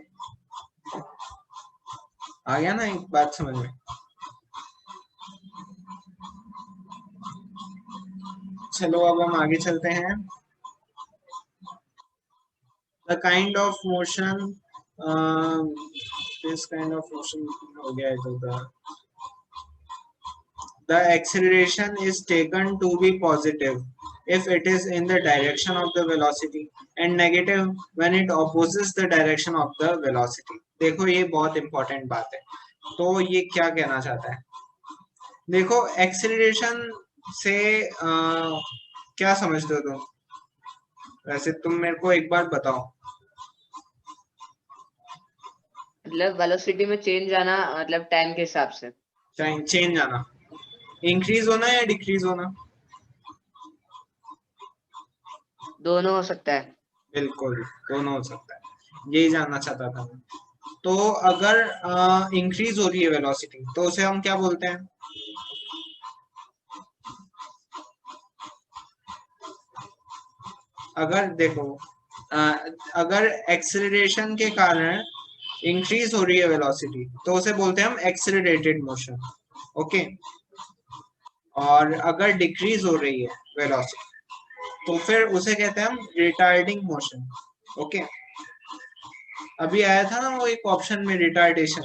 आ गया ना एक बात समझ में। चलो अब हम आगे चलते हैं। The kind of motion, this kind of motion हो गया है तो the acceleration is taken to be positive if it is in the direction of the velocity and negative when it opposes the direction of the velocity। देखो ये बहुत important बात है। तो ये क्या कहना चाहता है, देखो एक्सेलरेशन से क्या समझते हो तुम, वैसे तुम मेरे को एक बार बताओ। मतलब वेलोसिटी में चेंज आना, मतलब टाइम के हिसाब से। चेंज आना, इंक्रीज होना या डिक्रीज होना। दोनों हो सकता है। बिल्कुल, दोनों हो सकता है, यही जानना चाहता था मैं। तो अगर इंक्रीज हो रही है वेलोसिटी तो उसे हम क्या बोलते हैं, अगर देखो अगर एक्सेलरेशन के कारण इंक्रीज हो रही है वेलोसिटी तो उसे बोलते हैं हम एक्सेलरेटेड मोशन। ओके, और अगर डिक्रीज हो रही है वेलोसिटी तो फिर उसे कहते हैं हम रिटार्डिंग मोशन। ओके, अभी आया था ना वो एक ऑप्शन में रिटार्डेशन,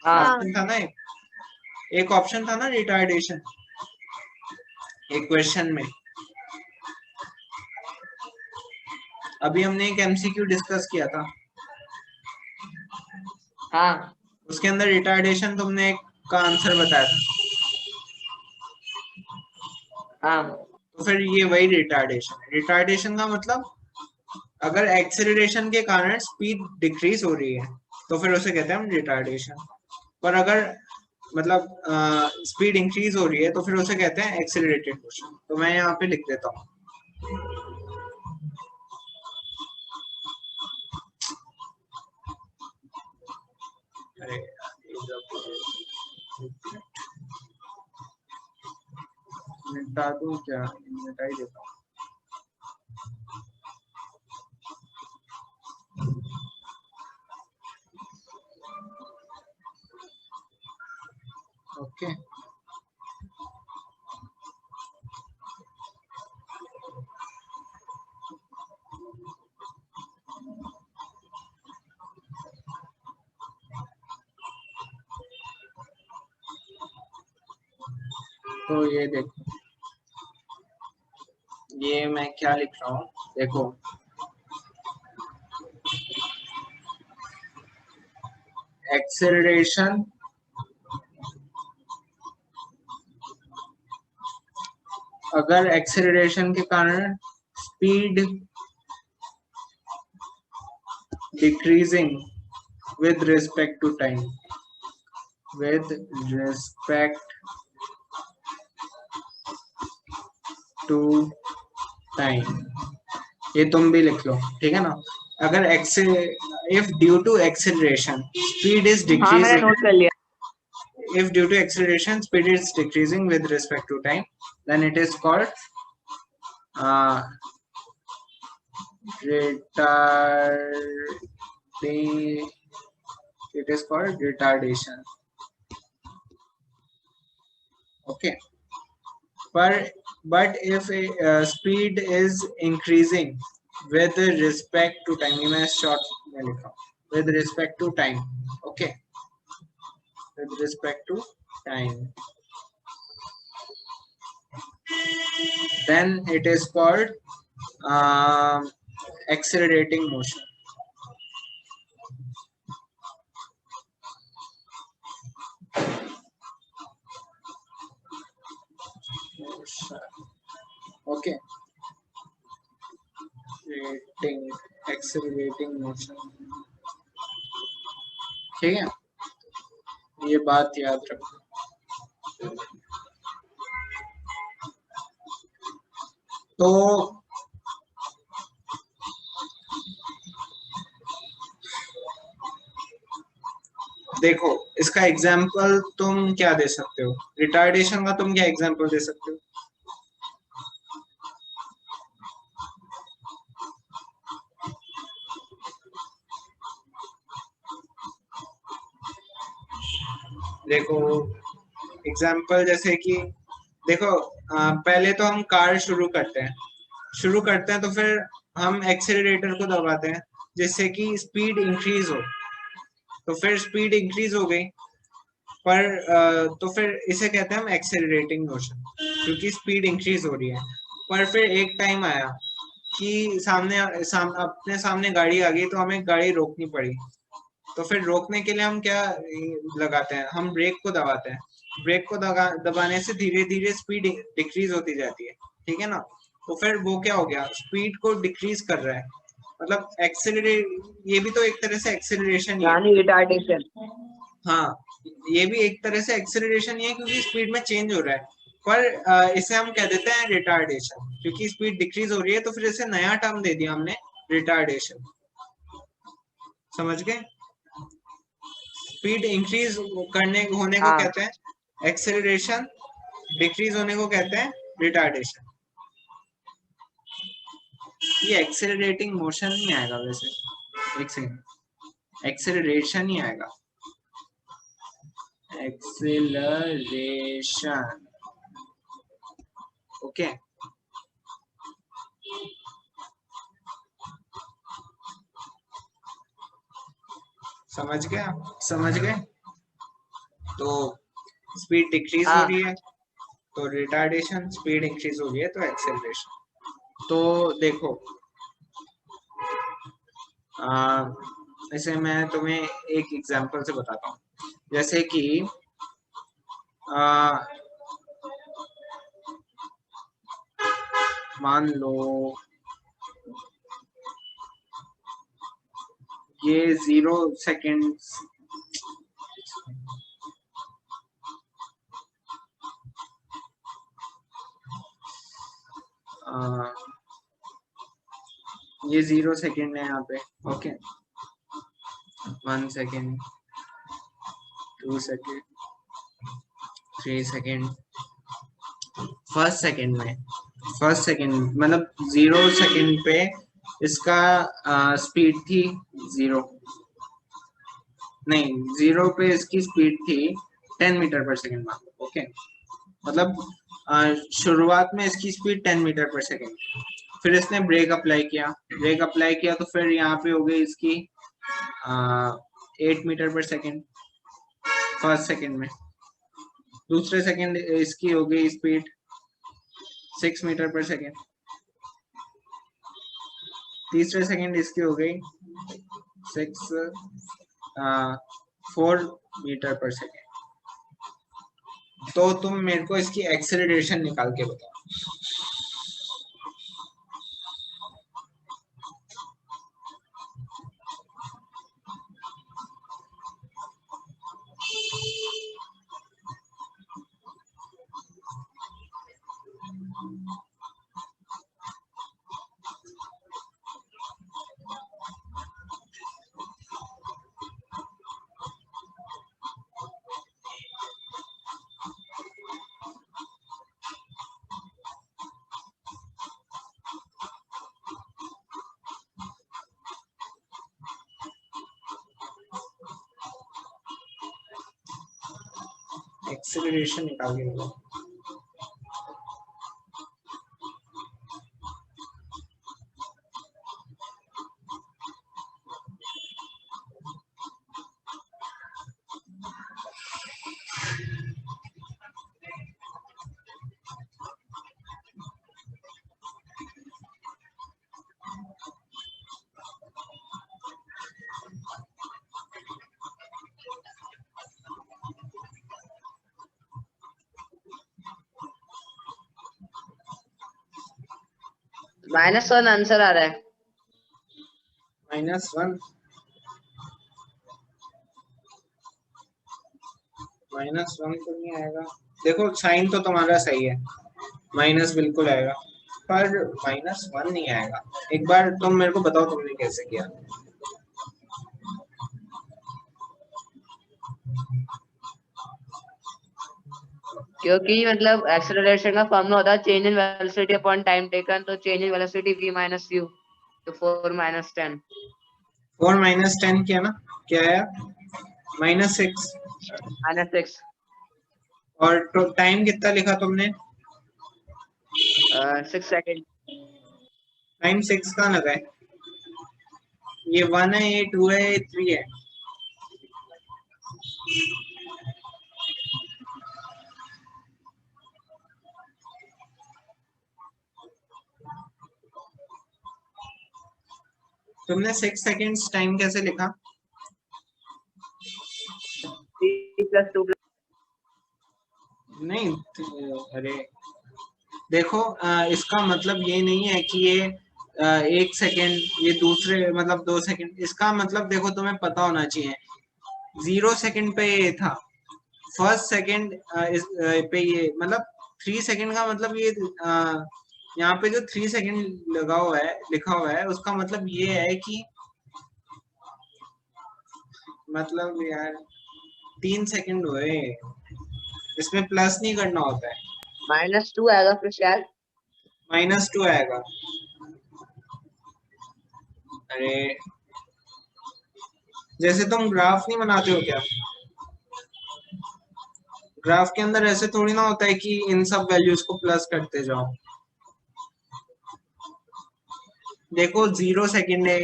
हाँ ऑप्शन था ना एक ऑप्शन था ना रिटार्डेशन एक क्वेश्चन में। अभी हमने एक एमसीक्यू डिस्कस किया था, हाँ उसके अंदर रिटार्डेशन तुमने एक का आंसर बताया था। हाँ। तो फिर ये वही रिटार्डेशन है। रिटार्डेशन का मतलब अगर एक्सेलरेशन के कारण स्पीड डिक्रीज हो रही है तो फिर उसे कहते हैं हम रिटार्डेशन। पर अगर मतलब स्पीड इंक्रीज हो रही है तो फिर उसे कहते हैं एक्सेलरेटेड मोशन। तो मैं यहाँ पे लिख देता हूँ। अरे मिटा दूं क्या, मिटा ही देता हूँ। ओके, तो ये देखो, ये मैं क्या लिख रहा हूँ, देखो एक्सेलरेशन अगर एक्सेलरेशन के कारण speed decreasing with respect to time, with respect to time, ये तुम भी लिख लो, ठीक है ना। अगर if due to acceleration speed is हाँ मैंने डिक्रीजिंग, नोट कर लिया। if due to acceleration speed is decreasing with respect to time, then it is called uh, retardation. It is called retardation. Okay, but if a speed is increasing with respect to time, you may short with respect to time. Okay, with respect to time, then it is called um, accelerating motion. Okay, accelerating motion. ठीक है, ये बात याद रखो। तो देखो, इसका example तुम क्या दे सकते हो, रिटार्डेशन का तुम क्या एग्जाम्पल दे सकते हो? देखो एग्जाम्पल जैसे कि देखो, पहले तो हम कार शुरू करते हैं तो फिर हम एक्सेलरेटर को दबाते हैं जिससे कि स्पीड इंक्रीज हो, तो फिर स्पीड इंक्रीज हो गई, पर तो फिर इसे कहते हैं हम एक्सेलरेटिंग मोशन, क्योंकि स्पीड इंक्रीज हो रही है। पर फिर एक टाइम आया कि अपने सामने गाड़ी आ गई, तो हमें गाड़ी रोकनी पड़ी, तो फिर रोकने के लिए हम क्या लगाते हैं, हम ब्रेक को दबाते हैं। ब्रेक को दबाने से धीरे धीरे स्पीड डिक्रीज होती जाती है, ठीक है ना। तो फिर वो क्या हो गया, स्पीड को डिक्रीज कर रहा है, मतलब एक्सेलरेट, ये भी तो एक तरह से एक्सेलरेशन ही है, यानी रिटार्डेशन। हाँ, ये भी एक तरह से एक्सेलरेशन ही है क्योंकि स्पीड में चेंज हो रहा है। पर इसे हम कह देते हैं रिटार्डेशन, क्योंकि स्पीड डिक्रीज हो रही है, तो फिर इसे नया टर्म दे दिया हमने, रिटार्डेशन। समझ गए? स्पीड इंक्रीज होने को हाँ कहते हैं एक्सेलरेशन, डिक्रीज होने को कहते हैं रिटार्डेशन। ये एक्सेलरेटिंग मोशन नहीं आएगा वैसे, एक सेकंड, एक्सेलरेशन ही आएगा, एक्सेलरेशन। ओके, समझ गया, समझ गए? तो स्पीड डिक्रीज हो हाँ रही है तो रिटार्डेशन, स्पीड इंक्रीज हो रही है तो एक्सेलरेशन। तो देखो, इसे मैं तुम्हें एक एग्जांपल से बताता हूँ, जैसे कि मान लो ये 0 सेकेंड, ये 0 सेकेंड है यहाँ पे। Okay, 1 second, 2 second, 3 second, first second मतलब 0 सेकेंड पे इसका स्पीड थी 0, नहीं 0 पे इसकी स्पीड थी 10 मीटर पर सेकेंड मान लो। ओके, मतलब शुरुआत में इसकी स्पीड 10 मीटर पर सेकेंड, फिर इसने ब्रेक अप्लाई किया तो फिर यहाँ पे हो गई इसकी 8 मीटर पर सेकेंड फर्स्ट सेकेंड में। दूसरे सेकेंड इसकी हो गई स्पीड 6 मीटर पर सेकेंड, तीसरे सेकेंड इसकी हो गई 4 मीटर पर सेकेंड। तो तुम मेरे को इसकी एक्सेलरेशन निकाल के बताओ। एक्सेलरेशन निकाल के निकालो। -1 आंसर आ रहा है। -1 -1 तो नहीं आएगा। देखो साइन तो तुम्हारा सही है, माइनस बिल्कुल आएगा, पर -1 नहीं आएगा। एक बार तुम मेरे को बताओ तुमने कैसे किया। क्योंकि मतलब एक्सेलरेशन का फॉर्मूला होता है change in velocity upon time taken, तो change in velocity v minus u, तो 4 - 10। 4 - 10 किया ना, क्या आया? -6। -6। और तो टाइम कितना लिखा तुमने? 6 सेकंड। टाइम 6 कहाँ लगा है? ये 1 है, ये 2 है, ये 3 है। तुमने 6 सेकेंड्स टाइम कैसे लिखा? 3 + 2 नहीं, अरे देखो, इसका मतलब ये नहीं है कि ये 1 सेकेंड, ये दूसरे मतलब 2 सेकेंड। इसका मतलब देखो तुम्हें पता होना चाहिए, 0 सेकेंड पे ये था, फर्स्ट सेकेंड पे ये मतलब 3 सेकेंड का मतलब ये यहाँ पे जो 3 सेकेंड लगा हुआ है, लिखा हुआ है, उसका मतलब ये है कि मतलब यार 3 सेकेंड हुए, इसमें प्लस नहीं करना होता है। -2 आएगा फिर शायद। -2 आएगा। अरे जैसे तुम ग्राफ नहीं बनाते हो क्या, ग्राफ के अंदर ऐसे थोड़ी ना होता है कि इन सब वैल्यूज को प्लस करते जाओ। देखो 0 सेकेंड है,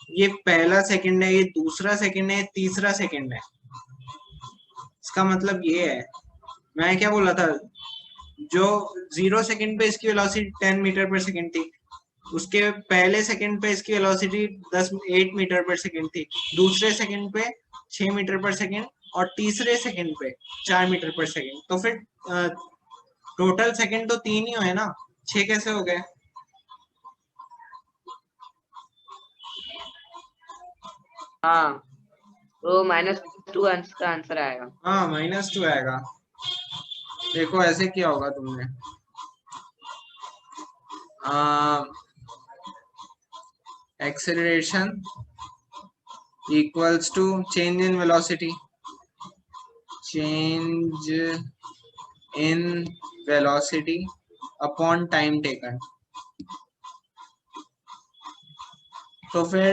ये पहला सेकेंड है, ये दूसरा सेकेंड है, ये तीसरा सेकेंड है। इसका मतलब ये है, मैं क्या बोला था, जो 0 सेकेंड पे इसकी वेलोसिटी 10 मीटर पर सेकेंड थी, उसके पहले सेकंड पे इसकी वेलोसिटी 8 मीटर पर सेकंड थी, दूसरे सेकंड पे 6 मीटर पर सेकंड, और तीसरे सेकंड पे 4 मीटर पर सेकंड। तो फिर टोटल सेकंड तो 3 ही हुए ना, 6 कैसे हो गए? हाँ, तो -2 का आंसर आएगा। हाँ, -2 आएगा। देखो ऐसे क्या होगा तुमने, acceleration equals to change in velocity, change in velocity upon time taken। तो फिर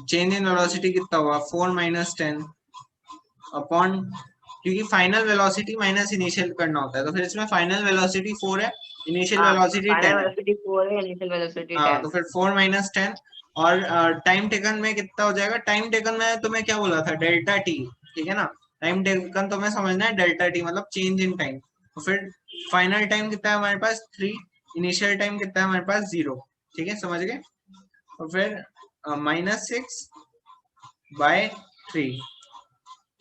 चेंज इन वेलोसिटी कितना हुआ? 4 - 10 अपॉन, क्योंकि फाइनल वेलोसिटी माइनस इनिशियल करना होता है, तो फिर इसमें फाइनल वेलोसिटी 4 है, इनिशियल हाँ, वेलोसिटी फाइनल 10 है। वेलोसिटी 4 है, इनिशियल वेलोसिटी हाँ, 10। तो फिर 4 - 10। और टाइम टेकन में कितना हो जाएगा? टाइम टेकन में तुम्हें क्या बोला था? डेल्टा टी, ठीक है ना। टाइम टेकन तुम्हें समझना है, डेल्टा टी मतलब चेंज इन टाइम। तो फिर फाइनल टाइम कितना है हमारे पास? 3। इनिशियल टाइम कितना है हमारे पास? 0। ठीक है, समझ गए। तो फिर -6/3,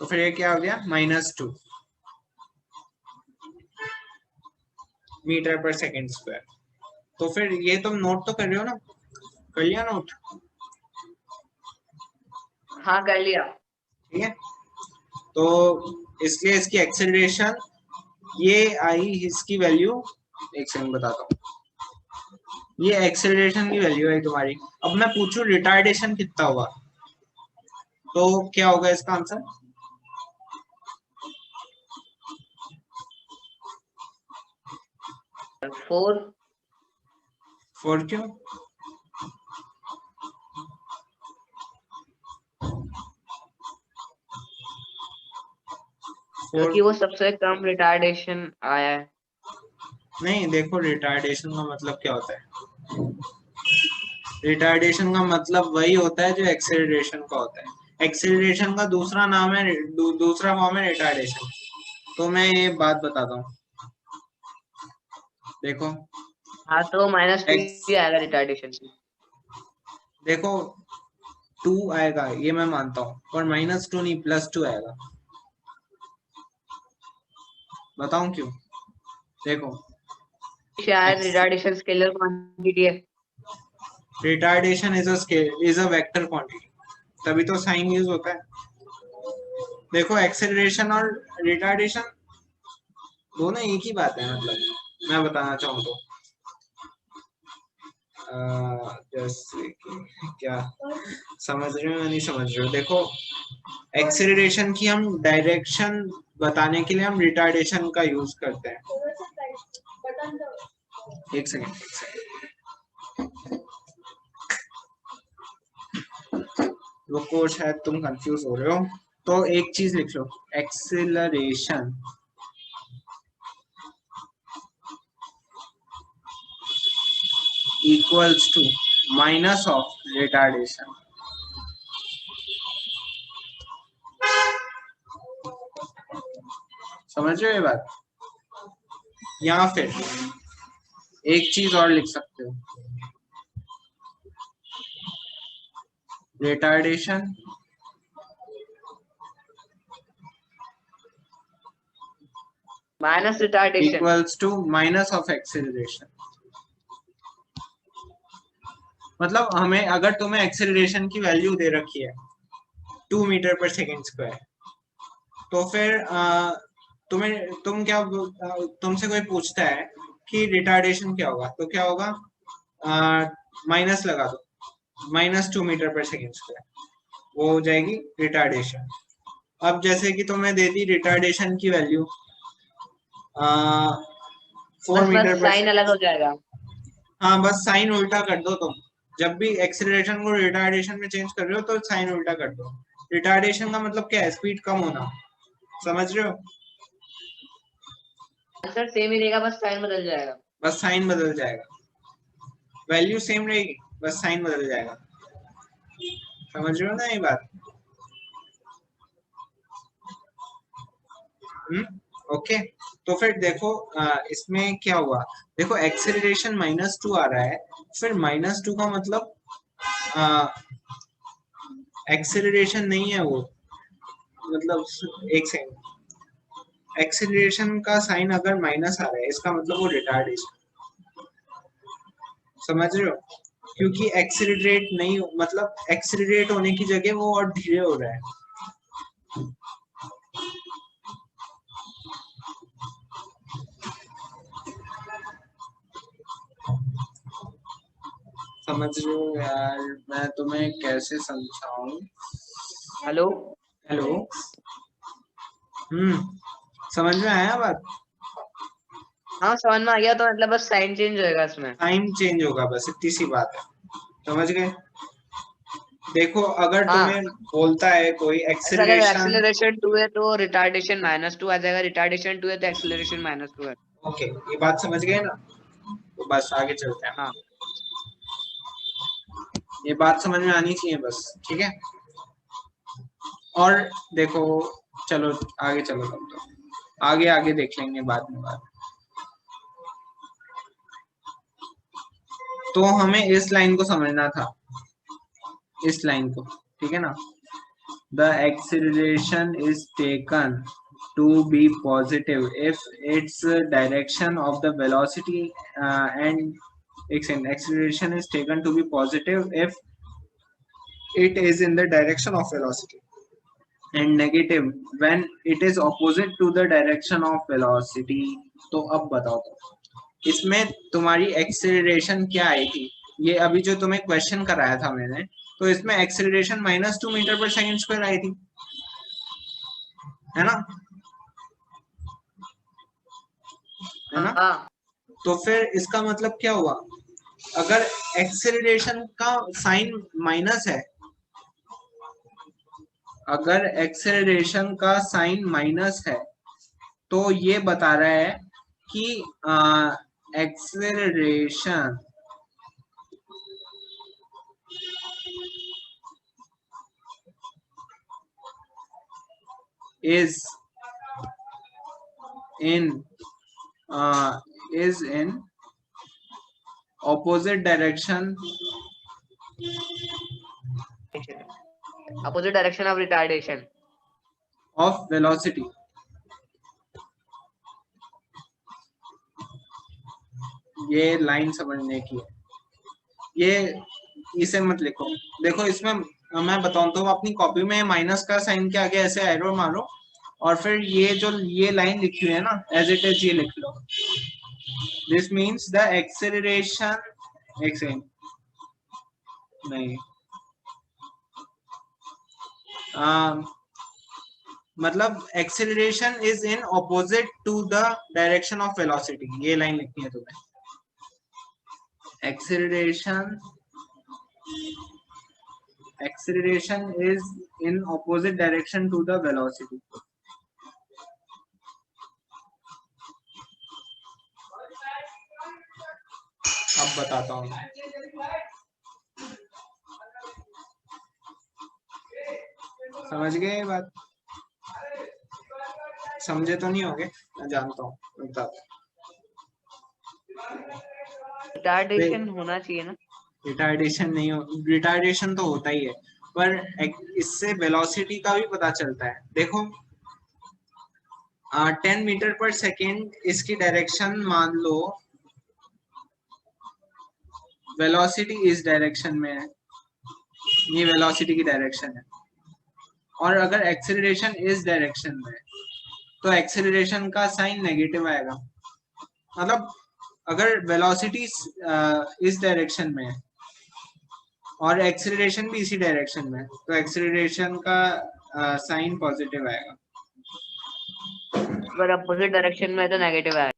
तो फिर ये क्या हो गया? -2 मीटर पर सेकेंड स्क्वायर। तो फिर ये तुम नोट तो कर रहे हो ना? कर लिया नोट? हाँ, कर लिया। ठीक है, तो इसलिए इसकी एक्सेलरेशन ये आई, इसकी वैल्यू एक सेकंड बताता हूँ। ये एक्सेलरेशन की वैल्यू है तुम्हारी। अब मैं पूछूं रिटार्डेशन कितना हुआ, तो क्या होगा इसका आंसर? 4। 4 क्यों? क्योंकि वो सबसे कम रिटार्डेशन आया है। नहीं देखो, रिटार्डेशन का मतलब क्या होता है? रिटार्डेशन का मतलब वही होता है जो एक्सेलरेशन का होता है। एक्सेलरेशन का दूसरा नाम है, दूसरा फॉर्म है रिटार्डेशन। तो मैं ये बात बताता हूँ, देखो हाँ तो -2 एक्स, ही आएगा रिटार्डेशन। देखो 2 आएगा ये मैं मानता हूँ, पर -2 नहीं, +2 आएगा। बताऊं क्यों? देखो शायद रिटार्डेशन स्केलर क्वांटिटी है। Retardation is a vector quantity, तभी तो साइन यूज होता है। देखो एक्सेलरेशन और रिटार्डेशन दोनों एक ही बात है, मतलब मैं बताना चाहूँ तो जैसे कि क्या समझ रहे हो या नहीं समझ रहे हो? देखो एक्सेलरेशन की हम डायरेक्शन बताने के लिए हम रिटार्डेशन का यूज करते हैं। एक सेकेंड, रुको शायद तुम कंफ्यूज हो रहे हो, तो एक चीज लिख लो, acceleration equals to minus of retardation. समझ रहे हो ये बात? या फिर एक चीज और लिख सकते हो, retardation minus retardation equals to minus of acceleration. मतलब हमें, अगर तुम्हें एक्सेलरेशन की वैल्यू दे रखी है 2 मीटर पर सेकेंड स्क्वायर, तो फिर तुमसे कोई पूछता है कि रिटार्डेशन क्या होगा, तो क्या होगा? माइनस लगा दो, -2 मीटर पर सेकेंड स्क्वायर, वो हो जाएगी रिटार्डेशन। अब जैसे कि तुम्हें दे दी रिटार्डेशन की वैल्यू 4 बस मीटर पर साइन अलग हो सेकेंड। जाएगा। हाँ बस साइन उल्टा कर दो तुम, जब भी एक्सेलरेशन को रिटार्डेशन में चेंज कर रहे हो तो साइन उल्टा कर दो। रिटार्डेशन का मतलब क्या है? स्पीड कम होना, समझ रहे हो? आंसर सेम ही रहेगा, बस साइन बदल जाएगा। बस साइन बदल जाएगा, वैल्यू सेम रहेगी, बस साइन बदल जाएगा। समझ रहे हो ना ये बात? ओके। तो फिर देखो इसमें क्या हुआ, देखो एक्सेलरेशन -2 आ रहा है, फिर -2 का मतलब एक्सेलरेशन नहीं है वो, मतलब एक सेकंड, एक्सेलरेशन का साइन अगर माइनस आ रहा है इसका मतलब वो रिटार्डेशन। समझ रहे हो? क्योंकि एक्सेलरेट नहीं, मतलब एक्सेलरेट होने की जगह वो और धीरे हो रहा है। समझ रहे हो यार, मैं तुम्हें कैसे समझाऊं? हेलो। हेलो। समझ में आया बात? हाँ समझ में आ गया, तो मतलब बस साइन चेंज होएगा इसमें। टाइम चेंज होगा, बस इतनी सी बात है। समझ गए? देखो अगर हाँ, तुम्हें बोलता है कोई ऐसा अगर एक्सेलरेशन, एक्सेलरेशन 2 है तो रिटार्डेशन -2 आ जाएगा, रिटार्डेशन 2 है तो एक्सेलरेशन -2 है। ओके ये बात समझ गए ना? तो बस आगे चलते हैं, हाँ ये बात समझ में आनी चाहिए बस, ठीक है? और देखो, चलो आगे चलो, तब तो आगे आगे देख लेंगे बाद में बात। तो हमें इस लाइन को समझना था, इस लाइन को, ठीक है ना? The acceleration is taken to be positive if its direction of the velocity and acceleration is taken to be positive if it is in the direction of velocity, and negative when it is opposite to the direction of velocity। तो अब बताओ, तो इसमें तुम्हारी acceleration क्या आई थी? ये अभी जो तुम्हें क्वेश्चन कराया था मैंने, तो इसमें एक्सेलरेशन -2 मीटर पर सेकेंड स्क्वायर आई थी, है ना? है ना? हाँ तो फिर इसका मतलब क्या हुआ? अगर एक्सेलरेशन का साइन माइनस है, अगर एक्सेलरेशन का साइन माइनस है, तो ये बता रहा है कि acceleration is in opposite direction Opposite direction of retardation of velocity. ये लाइन समझने की है, ये इसे मत लिखो। देखो इसमें मैं बताऊं तो अपनी कॉपी में माइनस का साइन के आगे ऐसे एरो मारो और फिर ये जो ये लाइन लिखी हुई है ना एज इट इज ये लिख लो। दिस मीन्स द एक्सेलरेशन, एक सेकंड, नहीं मतलब acceleration is in opposite to the direction of velocity, ये लाइन लिखनी है तुम्हें। acceleration is in opposite direction to the velocity. अब बताता हूँ, समझ गए ये बात? समझे तो नहीं होगे, मैं जानता हूँ, बताता हूँ। रिटार्डेशन होना चाहिए ना? रिटार्डेशन नहीं हो, रिटार्डेशन तो होता ही है, पर इससे वेलोसिटी का भी पता चलता है। देखो 10 मीटर पर सेकेंड इसकी डायरेक्शन मान लो, वेलोसिटी इस डायरेक्शन में है, ये वेलोसिटी की डायरेक्शन है, और अगर एक्सेलरेशन इस डायरेक्शन में है तो एक्सेलरेशन का साइन नेगेटिव आएगा। मतलब अगर वेलोसिटी इस डायरेक्शन में है और एक्सेलरेशन भी इसी डायरेक्शन में है तो एक्सेलरेशन का साइन पॉजिटिव आएगा। अगर अपोजिट डायरेक्शन में है तो नेगेटिव आएगा।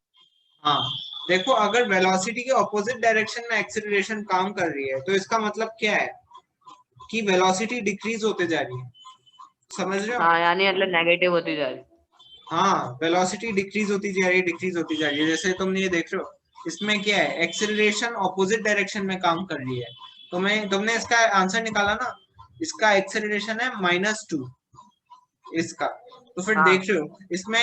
हाँ देखो, अगर वेलोसिटी के ऑपोजिट डायरेक्शन में एक्सेलरेशन काम कर रही है तो इसका मतलब क्या है कि वेलोसिटी डिक्रीज होते जा रही है, समझ रहे हो? हाँ यानी मतलब नेगेटिव होती जा रही है। हाँ वेलोसिटी डिक्रीज होती जा रही है, डिक्रीज होती जा रही है। जैसे तुमने ये देख रहे हो, इसमें क्या है, एक्सेलरेशन ऑपोजिट डायरेक्शन में काम कर रही है। तुमने इसका आंसर निकाला ना, इसका एक्सेलरेशन है -2 इसका, तो फिर हाँ। देख रहे हो इसमें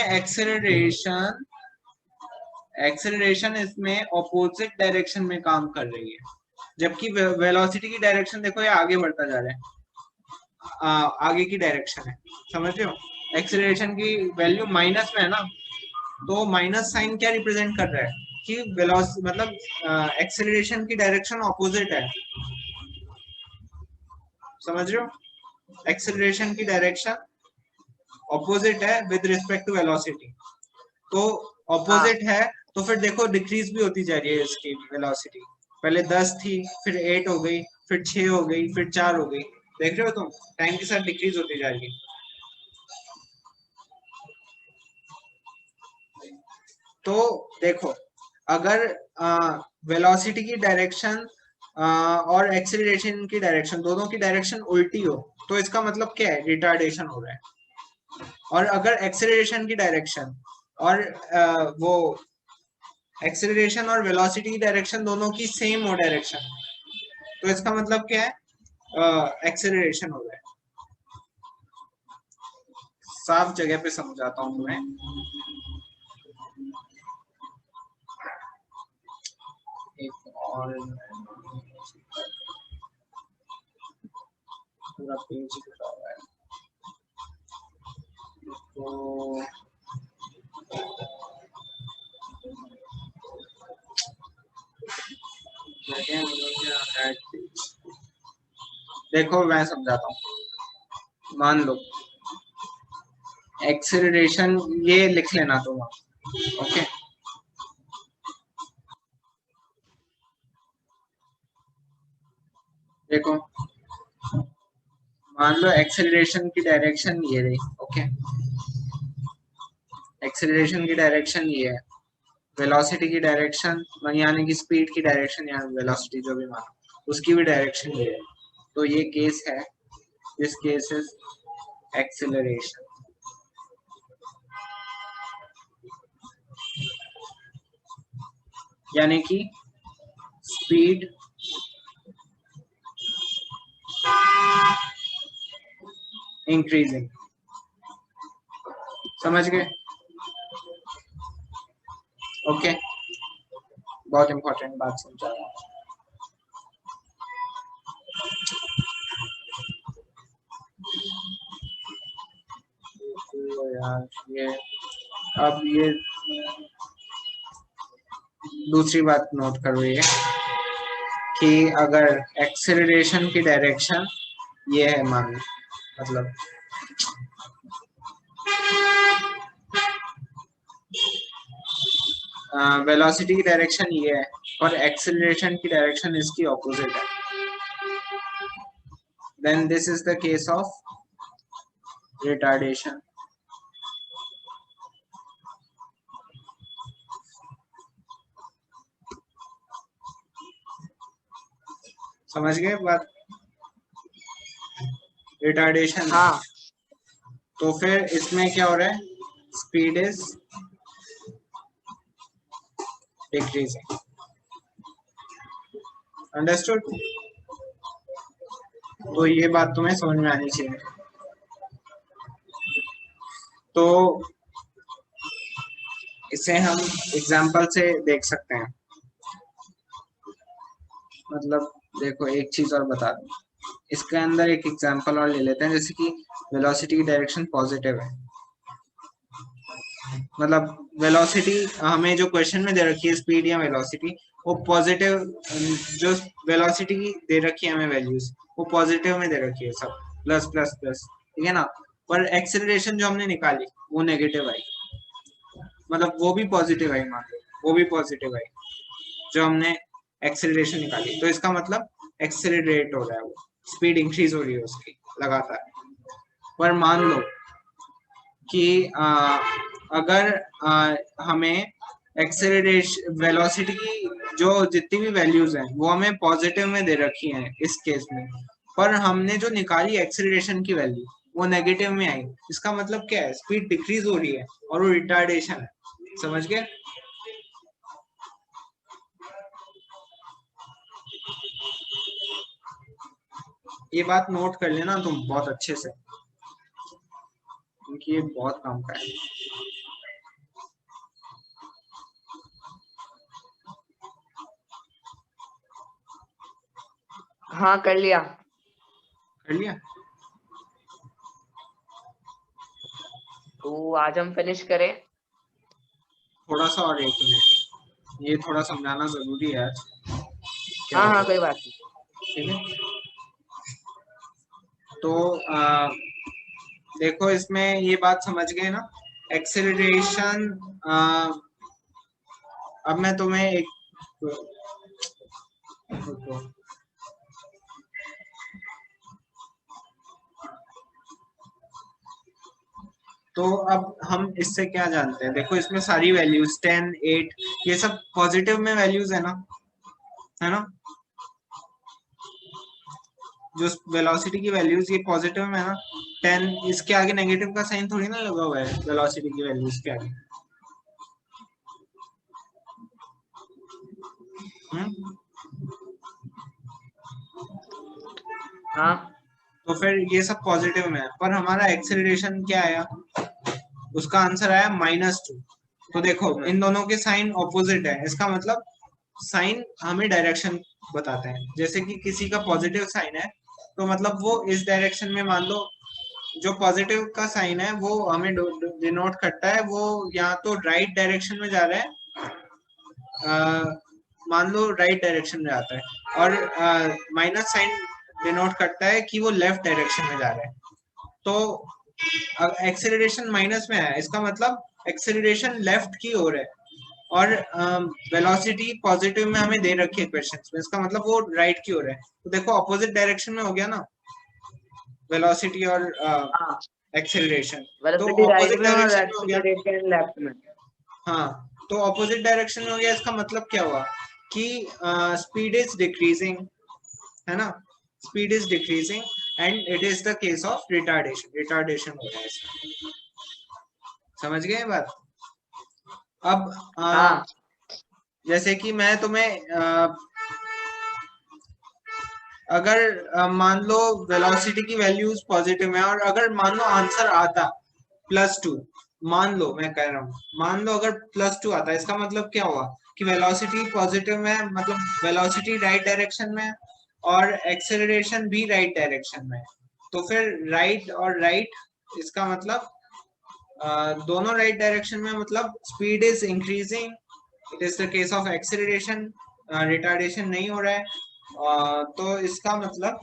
एक्सेलरेशन इसमें ऑपोजिट डायरेक्शन में काम कर रही है, जबकि वेलोसिटी की डायरेक्शन देखो ये आगे बढ़ता जा रहा है, आगे की डायरेक्शन है, समझ रहे हो? एक्सेलरेशन की वैल्यू माइनस में है ना, तो माइनस साइन क्या रिप्रेजेंट कर रहा है कि वेलोसिटी मतलब एक्सेलरेशन की डायरेक्शन ऑपोजिट है, समझ रहे हो? एक्सेलरेशन की डायरेक्शन ऑपोजिट है विद रिस्पेक्ट टू वेलोसिटी, तो ऑपोजिट है तो फिर देखो डिक्रीज भी होती जा रही है इसकी वेलोसिटी। पहले 10 थी, फिर 8 हो गई, फिर 6 हो गई, फिर 4 हो गई, देख रहे हो तुम, टाइम के साथ डिक्रीज होती जा रही है। तो देखो अगर वेलोसिटी की डायरेक्शन और एक्सेलरेशन की डायरेक्शन, दोनों की डायरेक्शन उल्टी हो तो इसका मतलब क्या है, रिटार्डेशन हो रहा है। और अगर एक्सेलरेशन की डायरेक्शन और वो एक्सेलरेशन और वेलोसिटी की डायरेक्शन दोनों की सेम हो डायरेक्शन, तो इसका मतलब क्या है, एक्सेलरेशन हो रहा है। साफ जगह पे समझाता हूँ मैं, एक और पूरा पेज लिखा हुआ है तो देखो मैं समझाता हूँ, मान लो एक्सेलरेशन ये लिख लेना तुम, ओके? देखो मान लो एक्सेलरेशन की डायरेक्शन ये रही, ओके? एक्सेलरेशन की डायरेक्शन ये है, वेलोसिटी की डायरेक्शन यानी कि स्पीड की डायरेक्शन या वेलोसिटी जो भी मानो उसकी भी डायरेक्शन ये है, तो ये केस है, दिस केस इज एक्सेलरेशन। यानी कि स्पीड इंक्रीजिंग। समझ गए? ओके, बहुत इंपॉर्टेंट बात समझा रहा हूं। यार ये अब ये दूसरी बात नोट करो ये कि अगर एक्सेलरेशन की डायरेक्शन ये है मान लो, मतलब वेलोसिटी की डायरेक्शन ये है और एक्सेलरेशन की डायरेक्शन इसकी ऑपोजिट है, then this is the case of retardation. समझ गए बात? रिटार्डेशन। हाँ तो फिर इसमें क्या हो रहा है? Speed is decreasing. अंडरस्टूड? तो ये बात तुम्हें समझ में आनी चाहिए। तो इसे हम एग्जाम्पल से देख सकते हैं। मतलब देखो एक चीज और बता दूं, इसके अंदर एक एग्जांपल और ले लेते हैं, जैसे कि वेलोसिटी की डायरेक्शन पॉजिटिव है। मतलब वेलोसिटी हमें जो क्वेश्चन में दे रखी है, स्पीड या वेलोसिटी, वो पॉजिटिव, जो वेलोसिटी की दे रखी है हमें वैल्यूज, वो पॉजिटिव में दे रखी है सब, प्लस प्लस प्लस, ठीक है ना। पर एक्सेलरेशन जो हमने निकाली वो नेगेटिव आई, मतलब वो भी पॉजिटिव आई, मान लो वो भी पॉजिटिव आई जो हमने एक्सेलरेशन निकाली। तो इसका मतलब एक्सेलरेट हो रहा है, वो स्पीड इंक्रीज हो रही है उसकी लगातार। पर मान लो कि अगर हमें एक्सेलरेशन वेलोसिटी की जो जितनी भी वैल्यूज हैं वो हमें पॉजिटिव में दे रखी हैं इस केस में, पर हमने जो निकाली एक्सेलरेशन की वैल्यू वो नेगेटिव में आई, इसका मतलब क्या है? स्पीड डिक्रीज हो रही है और वो रिटार्डेशन है। समझ गए? ये बात नोट कर लेना तुम बहुत अच्छे से, क्योंकि ये बहुत काम का है। हाँ कर लिया। कर लिया? तो आज हम फिनिश करें। थोड़ा सा और एक मिनट, ये थोड़ा समझाना जरूरी है आज। क्या हाँ हो हाँ गया? कोई बात नहीं। ठीक है। तो देखो इसमें ये बात समझ गए ना, एक्सेलरेशन। अब मैं तुम्हें एक, तो अब हम इससे क्या जानते हैं? देखो इसमें सारी वैल्यूज 10, 8 ये सब पॉजिटिव में वैल्यूज है ना, है ना। जो वेलोसिटी की वैल्यूज ये पॉजिटिव में है ना, 10 इसके आगे नेगेटिव का साइन थोड़ी ना लगा हुआ है वेलोसिटी की वैल्यूज के आगे। हम्म। हाँ तो फिर ये सब पॉजिटिव में है, पर हमारा एक्सेलरेशन क्या आया? उसका आंसर आया -2। तो देखो इन दोनों के साइन ऑपोजिट है, इसका मतलब साइन हमें डायरेक्शन बताते हैं। जैसे कि किसी का पॉजिटिव साइन है तो मतलब वो इस डायरेक्शन में, मान लो जो पॉजिटिव का साइन है वो हमें डिनोट करता है वो या तो राइट डायरेक्शन में जा रहा है, मान लो राइट डायरेक्शन में जाता है, और माइनस साइन डिनोट करता है कि वो लेफ्ट डायरेक्शन में जा रहा है। तो अब एक्सेलरेशन माइनस में है, इसका मतलब एक्सेलरेशन लेफ्ट की ओर है, और वेलोसिटी पॉजिटिव में हमें दे रखी है क्वेश्चन में, इसका मतलब वो राइट की ओर है। तो देखो अपोजिट डायरेक्शन में हो गया ना वेलोसिटी और हाँ, एक्सेलरेशन, तो वेलोसिटी राइट ऑपोजिट में और डायरेक्शन में हो गया। एक्सीलरेशन लेफ्ट में। हाँ, तो ऑपोजिट डायरेक्शन में हो गया, इसका मतलब क्या हुआ कि स्पीड इज डिक्रीजिंग, है ना। Speed is decreasing and it is the case of retardation, retardation हो रहा है इसका। समझ गए बात? अब हाँ जैसे कि मैं तुम्हें अगर मान लो वेलोसिटी की वैल्यूज पॉजिटिव है और अगर मान लो आंसर आता +2, मान लो मैं कह रहा हूँ, मान लो अगर +2 आता है, इसका मतलब क्या हुआ कि वेलोसिटी पॉजिटिव में, मतलब वेलोसिटी राइट डायरेक्शन में और एक्सेलरेशन भी राइट डायरेक्शन में। तो फिर राइट और राइट, इसका मतलब दोनों राइट डायरेक्शन में, मतलब speed is increasing, it is the case of acceleration, retardation नहीं हो रहा है। तो इसका मतलब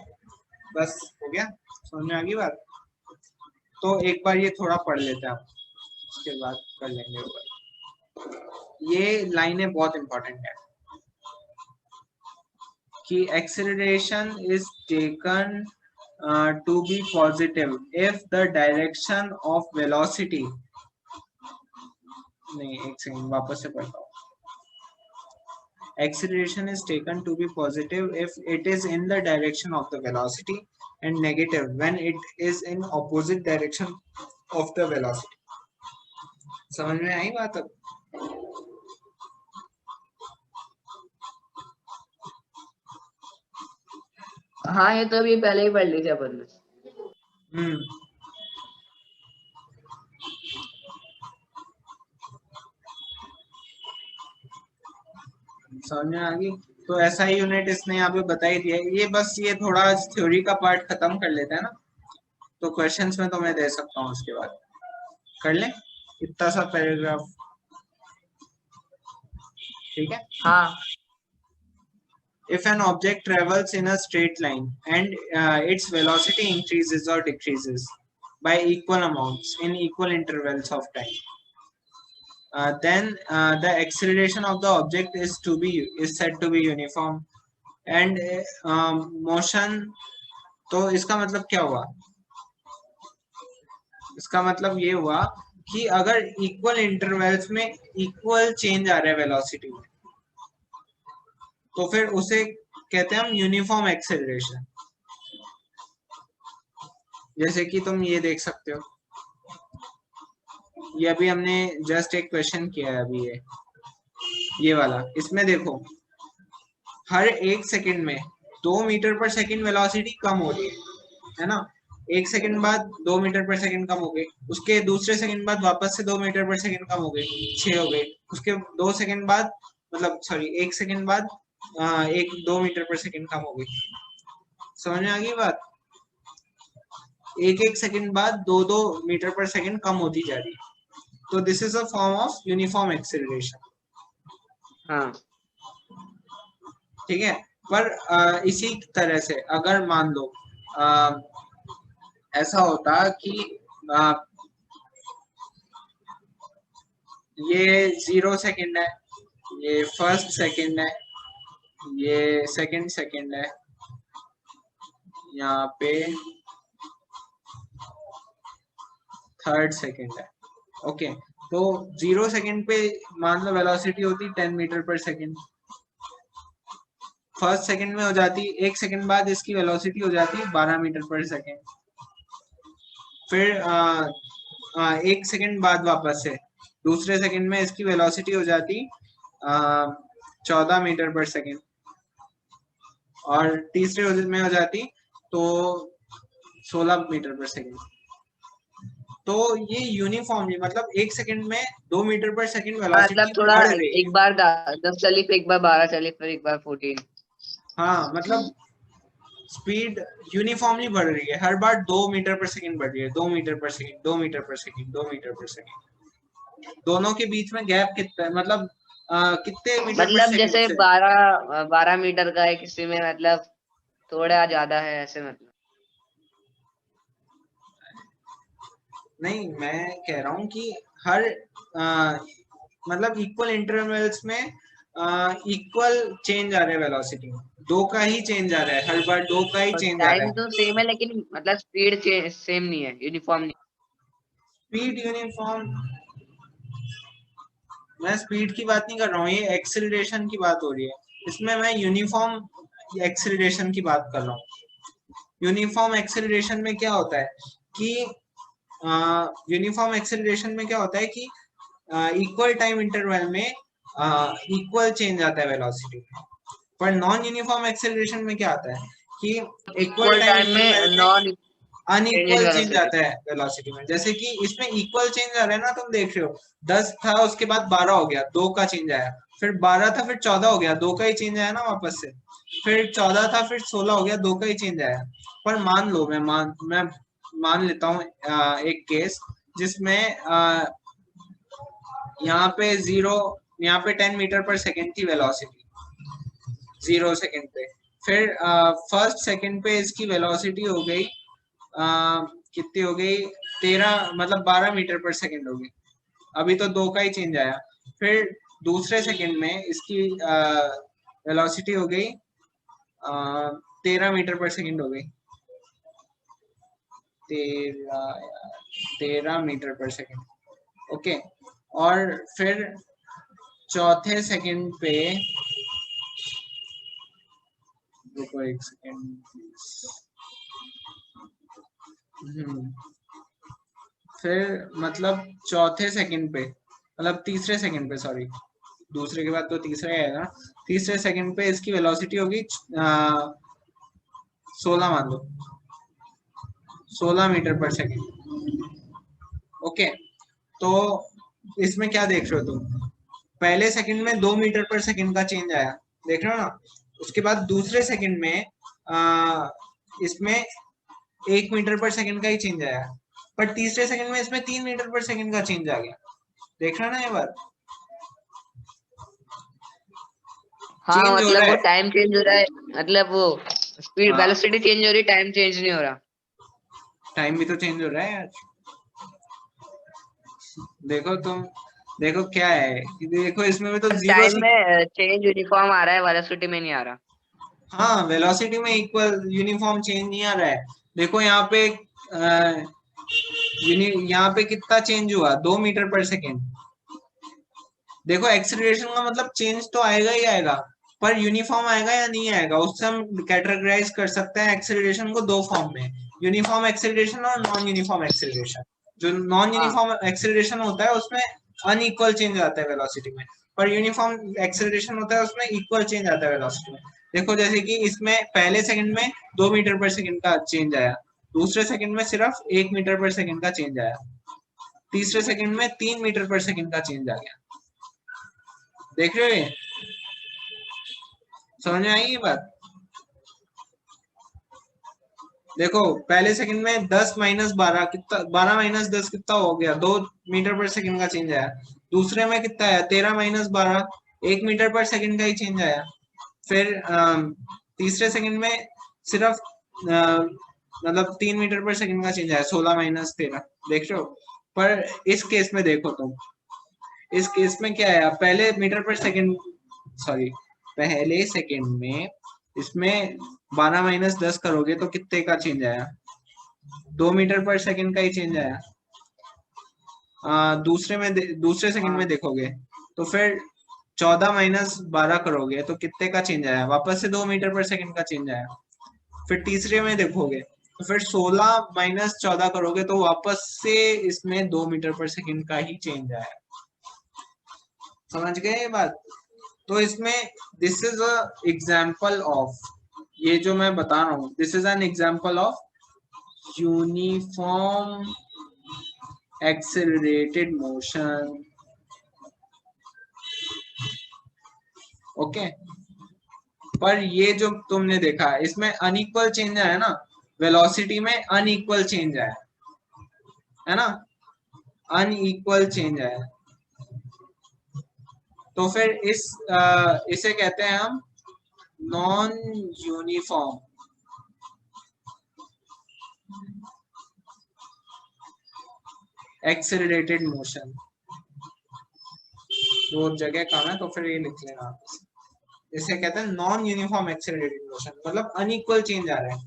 बस हो गया, समझ में आ गई बात। तो एक बार ये थोड़ा पढ़ लेते हैं आप, उसके बाद कर लेंगे ऊपर। ये लाइनें बहुत इंपॉर्टेंट है कि acceleration is taken to be positive if the direction of velocity, नहीं एक सेकंड वापस से पढ़ता हूँ। Acceleration is taken to be positive if it is in the direction of the velocity and negative when it is in opposite direction of the velocity. समझ में आई बात अब? हाँ ये तो अभी पहले ही पढ़ ली थी अपन ने। समझ में आ गई। तो ऐसा ही यूनिट इसने यहाँ पे बता ही दिया। ये बस ये थोड़ा थ्योरी का पार्ट खत्म कर लेते हैं ना, तो क्वेश्चंस में तो मैं दे सकता हूँ, उसके बाद कर लें इतना सा पैराग्राफ, ठीक है? हाँ If an object travels in a straight line and its velocity increases or decreases by equal amounts in equal intervals of time, then the acceleration of the object is said to be uniform and motion. तो इसका मतलब क्या हुआ? इसका मतलब ये हुआ कि अगर इक्वल इंटरवल्स में इक्वल चेंज आ रहा है वेलोसिटी में, तो फिर उसे कहते हैं हम यूनिफॉर्म एक्सेलरेशन। जैसे कि तुम ये देख सकते हो, ये अभी हमने जस्ट एक क्वेश्चन किया है अभी, ये वाला, इसमें देखो हर 1 सेकंड में 2 मीटर पर सेकंड वेलोसिटी कम हो रही है ना? 1 सेकंड बाद 2 मीटर पर सेकंड कम हो गई, उसके दूसरे सेकंड बाद वापस से 2 मीटर पर सेकंड कम हो गई, 6 हो गई, उसके 2 सेकंड बाद, मतलब सॉरी 1 सेकंड बाद 2 मीटर पर सेकंड कम हो गई। समझ में आ गई बात? 1 सेकंड बाद 2 मीटर पर सेकंड कम होती जा रही है। तो this is a form of uniform acceleration. हाँ ठीक है। पर इसी तरह से अगर मान लो ऐसा होता कि ये 0 सेकंड है, ये 1st सेकंड है, ये 2nd सेकंड है, यहाँ पे 3rd सेकंड है। ओके, तो 0 सेकंड पे मान लो वेलोसिटी होती 10 मीटर पर सेकंड, 1st सेकंड में हो जाती, 1 सेकंड बाद इसकी वेलोसिटी हो जाती 12 मीटर पर सेकंड, फिर 1 सेकंड बाद वापस से दूसरे सेकंड में इसकी वेलोसिटी हो जाती 14 मीटर पर सेकंड, और तीसरे में हो जाती तो 16 मीटर पर सेकंड। तो ये यूनिफॉर्मली, मतलब 1 सेकंड में 2 मीटर पर सेकंड वेलोसिटी मतलब थोड़ा बढ़ रही है। एक बार 10 चली, फिर एक बार 12 चली, फिर एक बार 14। हाँ, मतलब स्पीड यूनिफॉर्मली बढ़ रही है, हर बार 2 मीटर पर सेकंड बढ़ रही है, 2 मीटर पर सेकंड, 2 मीटर पर सेकंड, 2 मीटर पर सेकंड। दोनों के बीच में गैप कितना है, मतलब कितने मीटर पर मतलब सेकंड जैसे से? 12 मीटर का है किसी में, मतलब थोड़ा ज्यादा है ऐसे, मतलब नहीं, मैं कह रहा हूँ कि हर मतलब इक्वल इंटरवल्स में इक्वल चेंज आ रहा है वेलोसिटी में, 2 का ही चेंज आ रहा है, हर बार 2 का ही चेंज आ रहा टाइम है। तो सेम है, लेकिन मतलब स्पीड सेम नहीं है, यूनिफॉर्म नहीं। स्पीड यूनिफॉर्म, मैं स्पीड की बात नहीं कर रहा हूँ, ये एक्सेलरेशन की बात हो रही है, इसमें मैं यूनिफॉर्म एक्सेलरेशन की बात कर रहा हूँ। यूनिफॉर्म एक्सेलरेशन में क्या होता है कि यूनिफॉर्म एक्सेलरेशन में क्या होता है कि इक्वल टाइम इंटरवल में इक्वल चेंज आता है वेलोसिटी में। पर नॉन यूनिफॉर्म एक्सेलरेशन में क्या आता है कि इक्वल टाइम में नॉन अनइक्वल चेंज आता है वेलोसिटी में। जैसे कि इसमें इक्वल चेंज आ रहा है ना, तुम देख रहे हो 10 था उसके बाद 12 हो गया, 2 का चेंज आया, फिर 12 था फिर 14 हो गया, 2 का ही चेंज आया ना वापस से, फिर 14 था फिर 16 हो गया, 2 का ही चेंज आया। पर मान लो मैं मान लेता हूँ एक केस जिसमें यहाँ पे 10 मीटर पर सेकेंड थी वेलोसिटी 0 सेकेंड पे, फिर फर्स्ट सेकेंड पे इसकी वेलोसिटी हो गई कितनी हो गई 13 मतलब 12 मीटर पर सेकेंड हो गई। अभी तो 2 का ही चेंज आया। फिर दूसरे सेकेंड में इसकी वेलोसिटी हो गई 13 मीटर पर सेकेंड हो गई, 13 मीटर पर सेकेंड। ओके, और फिर चौथे सेकेंड पे, रुको एक सेकेंड फिर मतलब चौथे सेकंड पे मतलब तीसरे सेकंड पे, सॉरी दूसरे के बाद तो तीसरा ही आएगा, तीसरे सेकंड पे इसकी वेलोसिटी होगी 16 मान लो 16 मीटर पर सेकंड। ओके, तो इसमें क्या देख रहे हो तुम, पहले सेकंड में 2 मीटर पर सेकंड का चेंज आया, देख रहे हो ना, उसके बाद दूसरे सेकंड में इसमें 1 मीटर पर सेकंड का ही चेंज आया, पर तीसरे सेकंड में इसमें 3 मीटर पर सेकंड का चेंज आ गया। देख रहा ना ये बात, हाँ चेंज हो मतलब रहा वो है, टाइम चेंज हो रहा है, मतलब वो स्पीड हाँ वेलोसिटी चेंज हो रही है, टाइम चेंज नहीं हो रहा। टाइम भी तो चेंज हो रहा है यार। देखो तुम, देखो क्या है, देखो इसमें भी तो जीरो टाइम में चेंज यूनिफॉर्म आ रहा है, वेलोसिटी में नहीं आ रहा। हाँ वेलोसिटी में इक्वल यूनिफॉर्म चेंज नहीं आ रहा है। देखो यहाँ पे यहाँ पे कितना चेंज हुआ 2 मीटर पर सेकेंड। देखो एक्सेलरेशन का मतलब चेंज तो आएगा ही आएगा, पर यूनिफॉर्म आएगा या नहीं आएगा, उससे हम कैटेगराइज कर सकते हैं एक्सेलरेशन को दो फॉर्म में, यूनिफॉर्म एक्सेलरेशन और नॉन यूनिफॉर्म एक्सेलरेशन। जो नॉन हाँ यूनिफॉर्म एक्सेलरेशन होता है उसमें अनइक्वल चेंज आता है वेलोसिटी में, पर यूनिफॉर्म एक्सेलरेशन होता है उसमें इक्वल चेंज आता है वेलोसिटी में। देखो जैसे कि इसमें पहले सेकंड में 2 मीटर पर सेकंड का चेंज आया, दूसरे सेकंड में सिर्फ 1 मीटर पर सेकंड का चेंज आया, तीसरे सेकंड में 3 मीटर पर सेकंड का चेंज आ गया। देख रहे हो ये, समझ में आई ये बात। देखो पहले सेकंड में 10 माइनस 12 कितना, 12 माइनस 10 कितना हो गया, 2 मीटर पर सेकंड का चेंज आया। दूसरे में कितना आया 13 माइनस 12, 1 मीटर पर सेकंड का ही चेंज आया। फिर तीसरे सेकंड में सिर्फ मतलब 3 मीटर पर सेकंड का चेंज आया, 16 माइनस 13। देख रहे हो, पर इस केस में देखो तुम, इस केस में क्या आया, पहले मीटर पर सेकंड, सॉरी पहले सेकंड में इसमें 12 माइनस 10 करोगे तो कितने का चेंज आया, 2 मीटर पर सेकंड का ही चेंज आया। दूसरे सेकंड में हाँ देखोगे तो फिर 14 माइनस 12 करोगे तो कितने का चेंज आया, वापस से 2 मीटर पर सेकंड का चेंज आया। फिर तीसरे में देखोगे तो फिर 16 माइनस 14 करोगे तो वापस से इसमें 2 मीटर पर सेकंड का ही चेंज आया। समझ गए ये बात। तो इसमें this is a example of, ये जो मैं बता रहा हूँ this is an example of uniform accelerated motion. Okay, पर ये जो तुमने देखा इसमें अनइक्वल चेंज आया ना, वेलोसिटी में अनइक्वल चेंज आया है ना, अनइक्वल चेंज आया। तो फिर इसे कहते हैं हम नॉन यूनिफॉर्म एक्सेलरेटेड मोशन। वो जगह कम है तो फिर ये लिख लेना आप, इसे कहते हैं नॉन यूनिफॉर्म एक्सेलरेटेड मोशन, मतलब अनइक्वल चेंज आ रहा है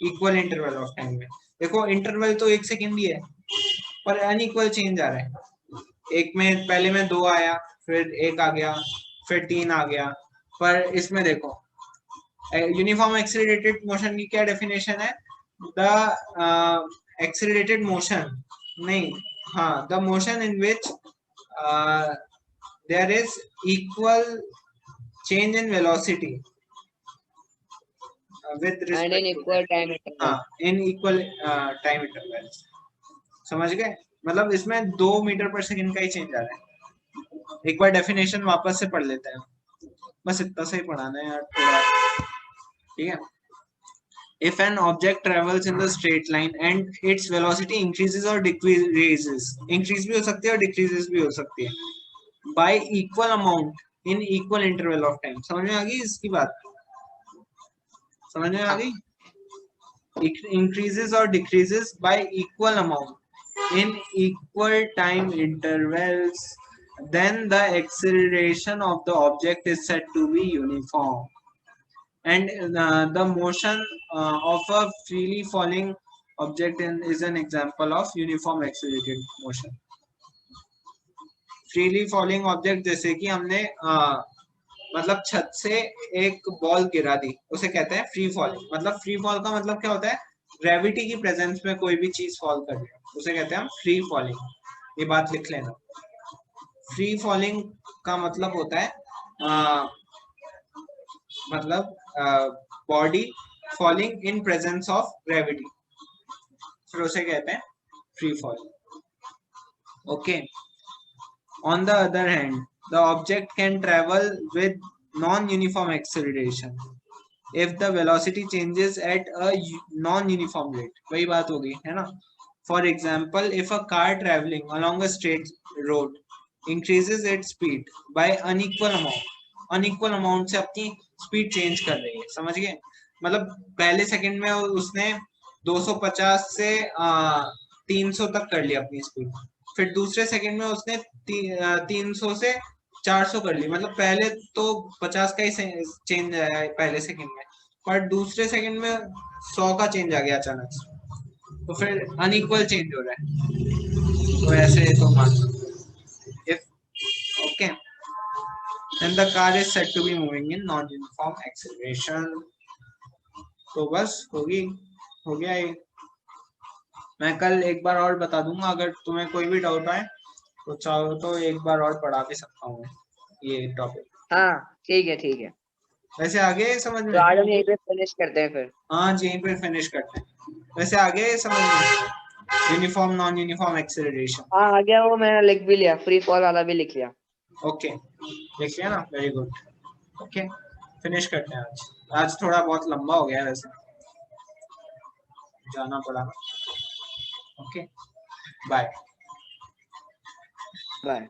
इक्वल इंटरवल ऑफ टाइम में। देखो इंटरवल तो 1 सेकंड ही है, पर अनइक्वल चेंज आ रहा है, एक में पहले में 2 आया, फिर 1 आ गया, फिर 3 आ गया। पर इसमें देखो यूनिफॉर्म एक्सेलरेटेड मोशन की क्या डेफिनेशन है, द एक्सेलरेटेड मोशन, नहीं हाँ the motion in which there is equal change in velocity with and respect in to equal time interval. हाँ in equal time intervals. समझ गए? मतलब इसमें 2 मीटर पर सेकंड का ही चेंज आ रहा है. एक बार डेफिनेशन वापस से पढ़ लेते हैं. बस इतना सही पढ़ाना है यार थोड़ा. ठीक है. If an object travels in the straight line and its velocity increases or decreases, increase भी हो सकती है और decreases भी हो सकती है, by equal amount in equal interval of time. समझ में आ गई इसकी बात? समझ में आ गई? Increases or decreases by equal amount in equal time intervals, then the acceleration of the object is said to be uniform. And the motion of a freely falling object is an example of uniform accelerated motion. Freely falling object जैसे कि हमने मतलब छत से एक ball गिरा दी, उसे कहते हैं फ्री फॉलिंग. मतलब फ्री फॉल का मतलब क्या होता है? ग्रेविटी की प्रेजेंस में कोई भी चीज फॉल कर रही है, उसे कहते हैं हम फ्री फॉलिंग. ये बात लिख लेना. फ्री फॉलिंग का मतलब होता है मतलब body falling in presence of gravity, फिर उसे कहते हैं free fall. Okay. On the other hand the object can travel with non-uniform acceleration if the velocity changes at a non-uniform rate. वही बात हो गई है ना. For example, if a car traveling along a straight road increases its speed by unequal amount से अपनी speed change कर रही है. समझ गए? मतलब पहले सेकंड में उसने 250 से 300 तक कर लिया अपनी स्पीड, फिर दूसरे सेकंड में उसने 300 से 400 कर ली. मतलब पहले तो 50 का ही चेंज आया है पहले सेकंड में, पर दूसरे सेकंड में 100 का चेंज आ गया अचानक से, तो फिर अनइक्वल चेंज हो रहा है. तो ऐसे तो मान if okay then the car is said to be moving in non-uniform acceleration. तो बस हो गया ये. मैं कल एक बार और बता दूंगा, अगर तुम्हें कोई भी डाउट आए तो चाहो तो एक बार और पढ़ा भी सकता हूँ ये टॉपिक. हाँ ठीक है ठीक है. वैसे आगे समझ में? तो आज हम यहीं पे फिनिश करते हैं फिर. हाँ जी, यहीं पे फिनिश करते हैं. वैसे आगे समझ में? Uniform non uniform acceleration. हाँ आ गया, वो मैंने लिख भी लिया, फ्री फॉल वाला भी लिख लिया. ओके, लिख लिया ना. Very good. ओके, फिनिश करते हैं आज. आज थोड़ा बहुत लंबा हो गया है, वैसे जाना पड़ा. Okay, bye bye.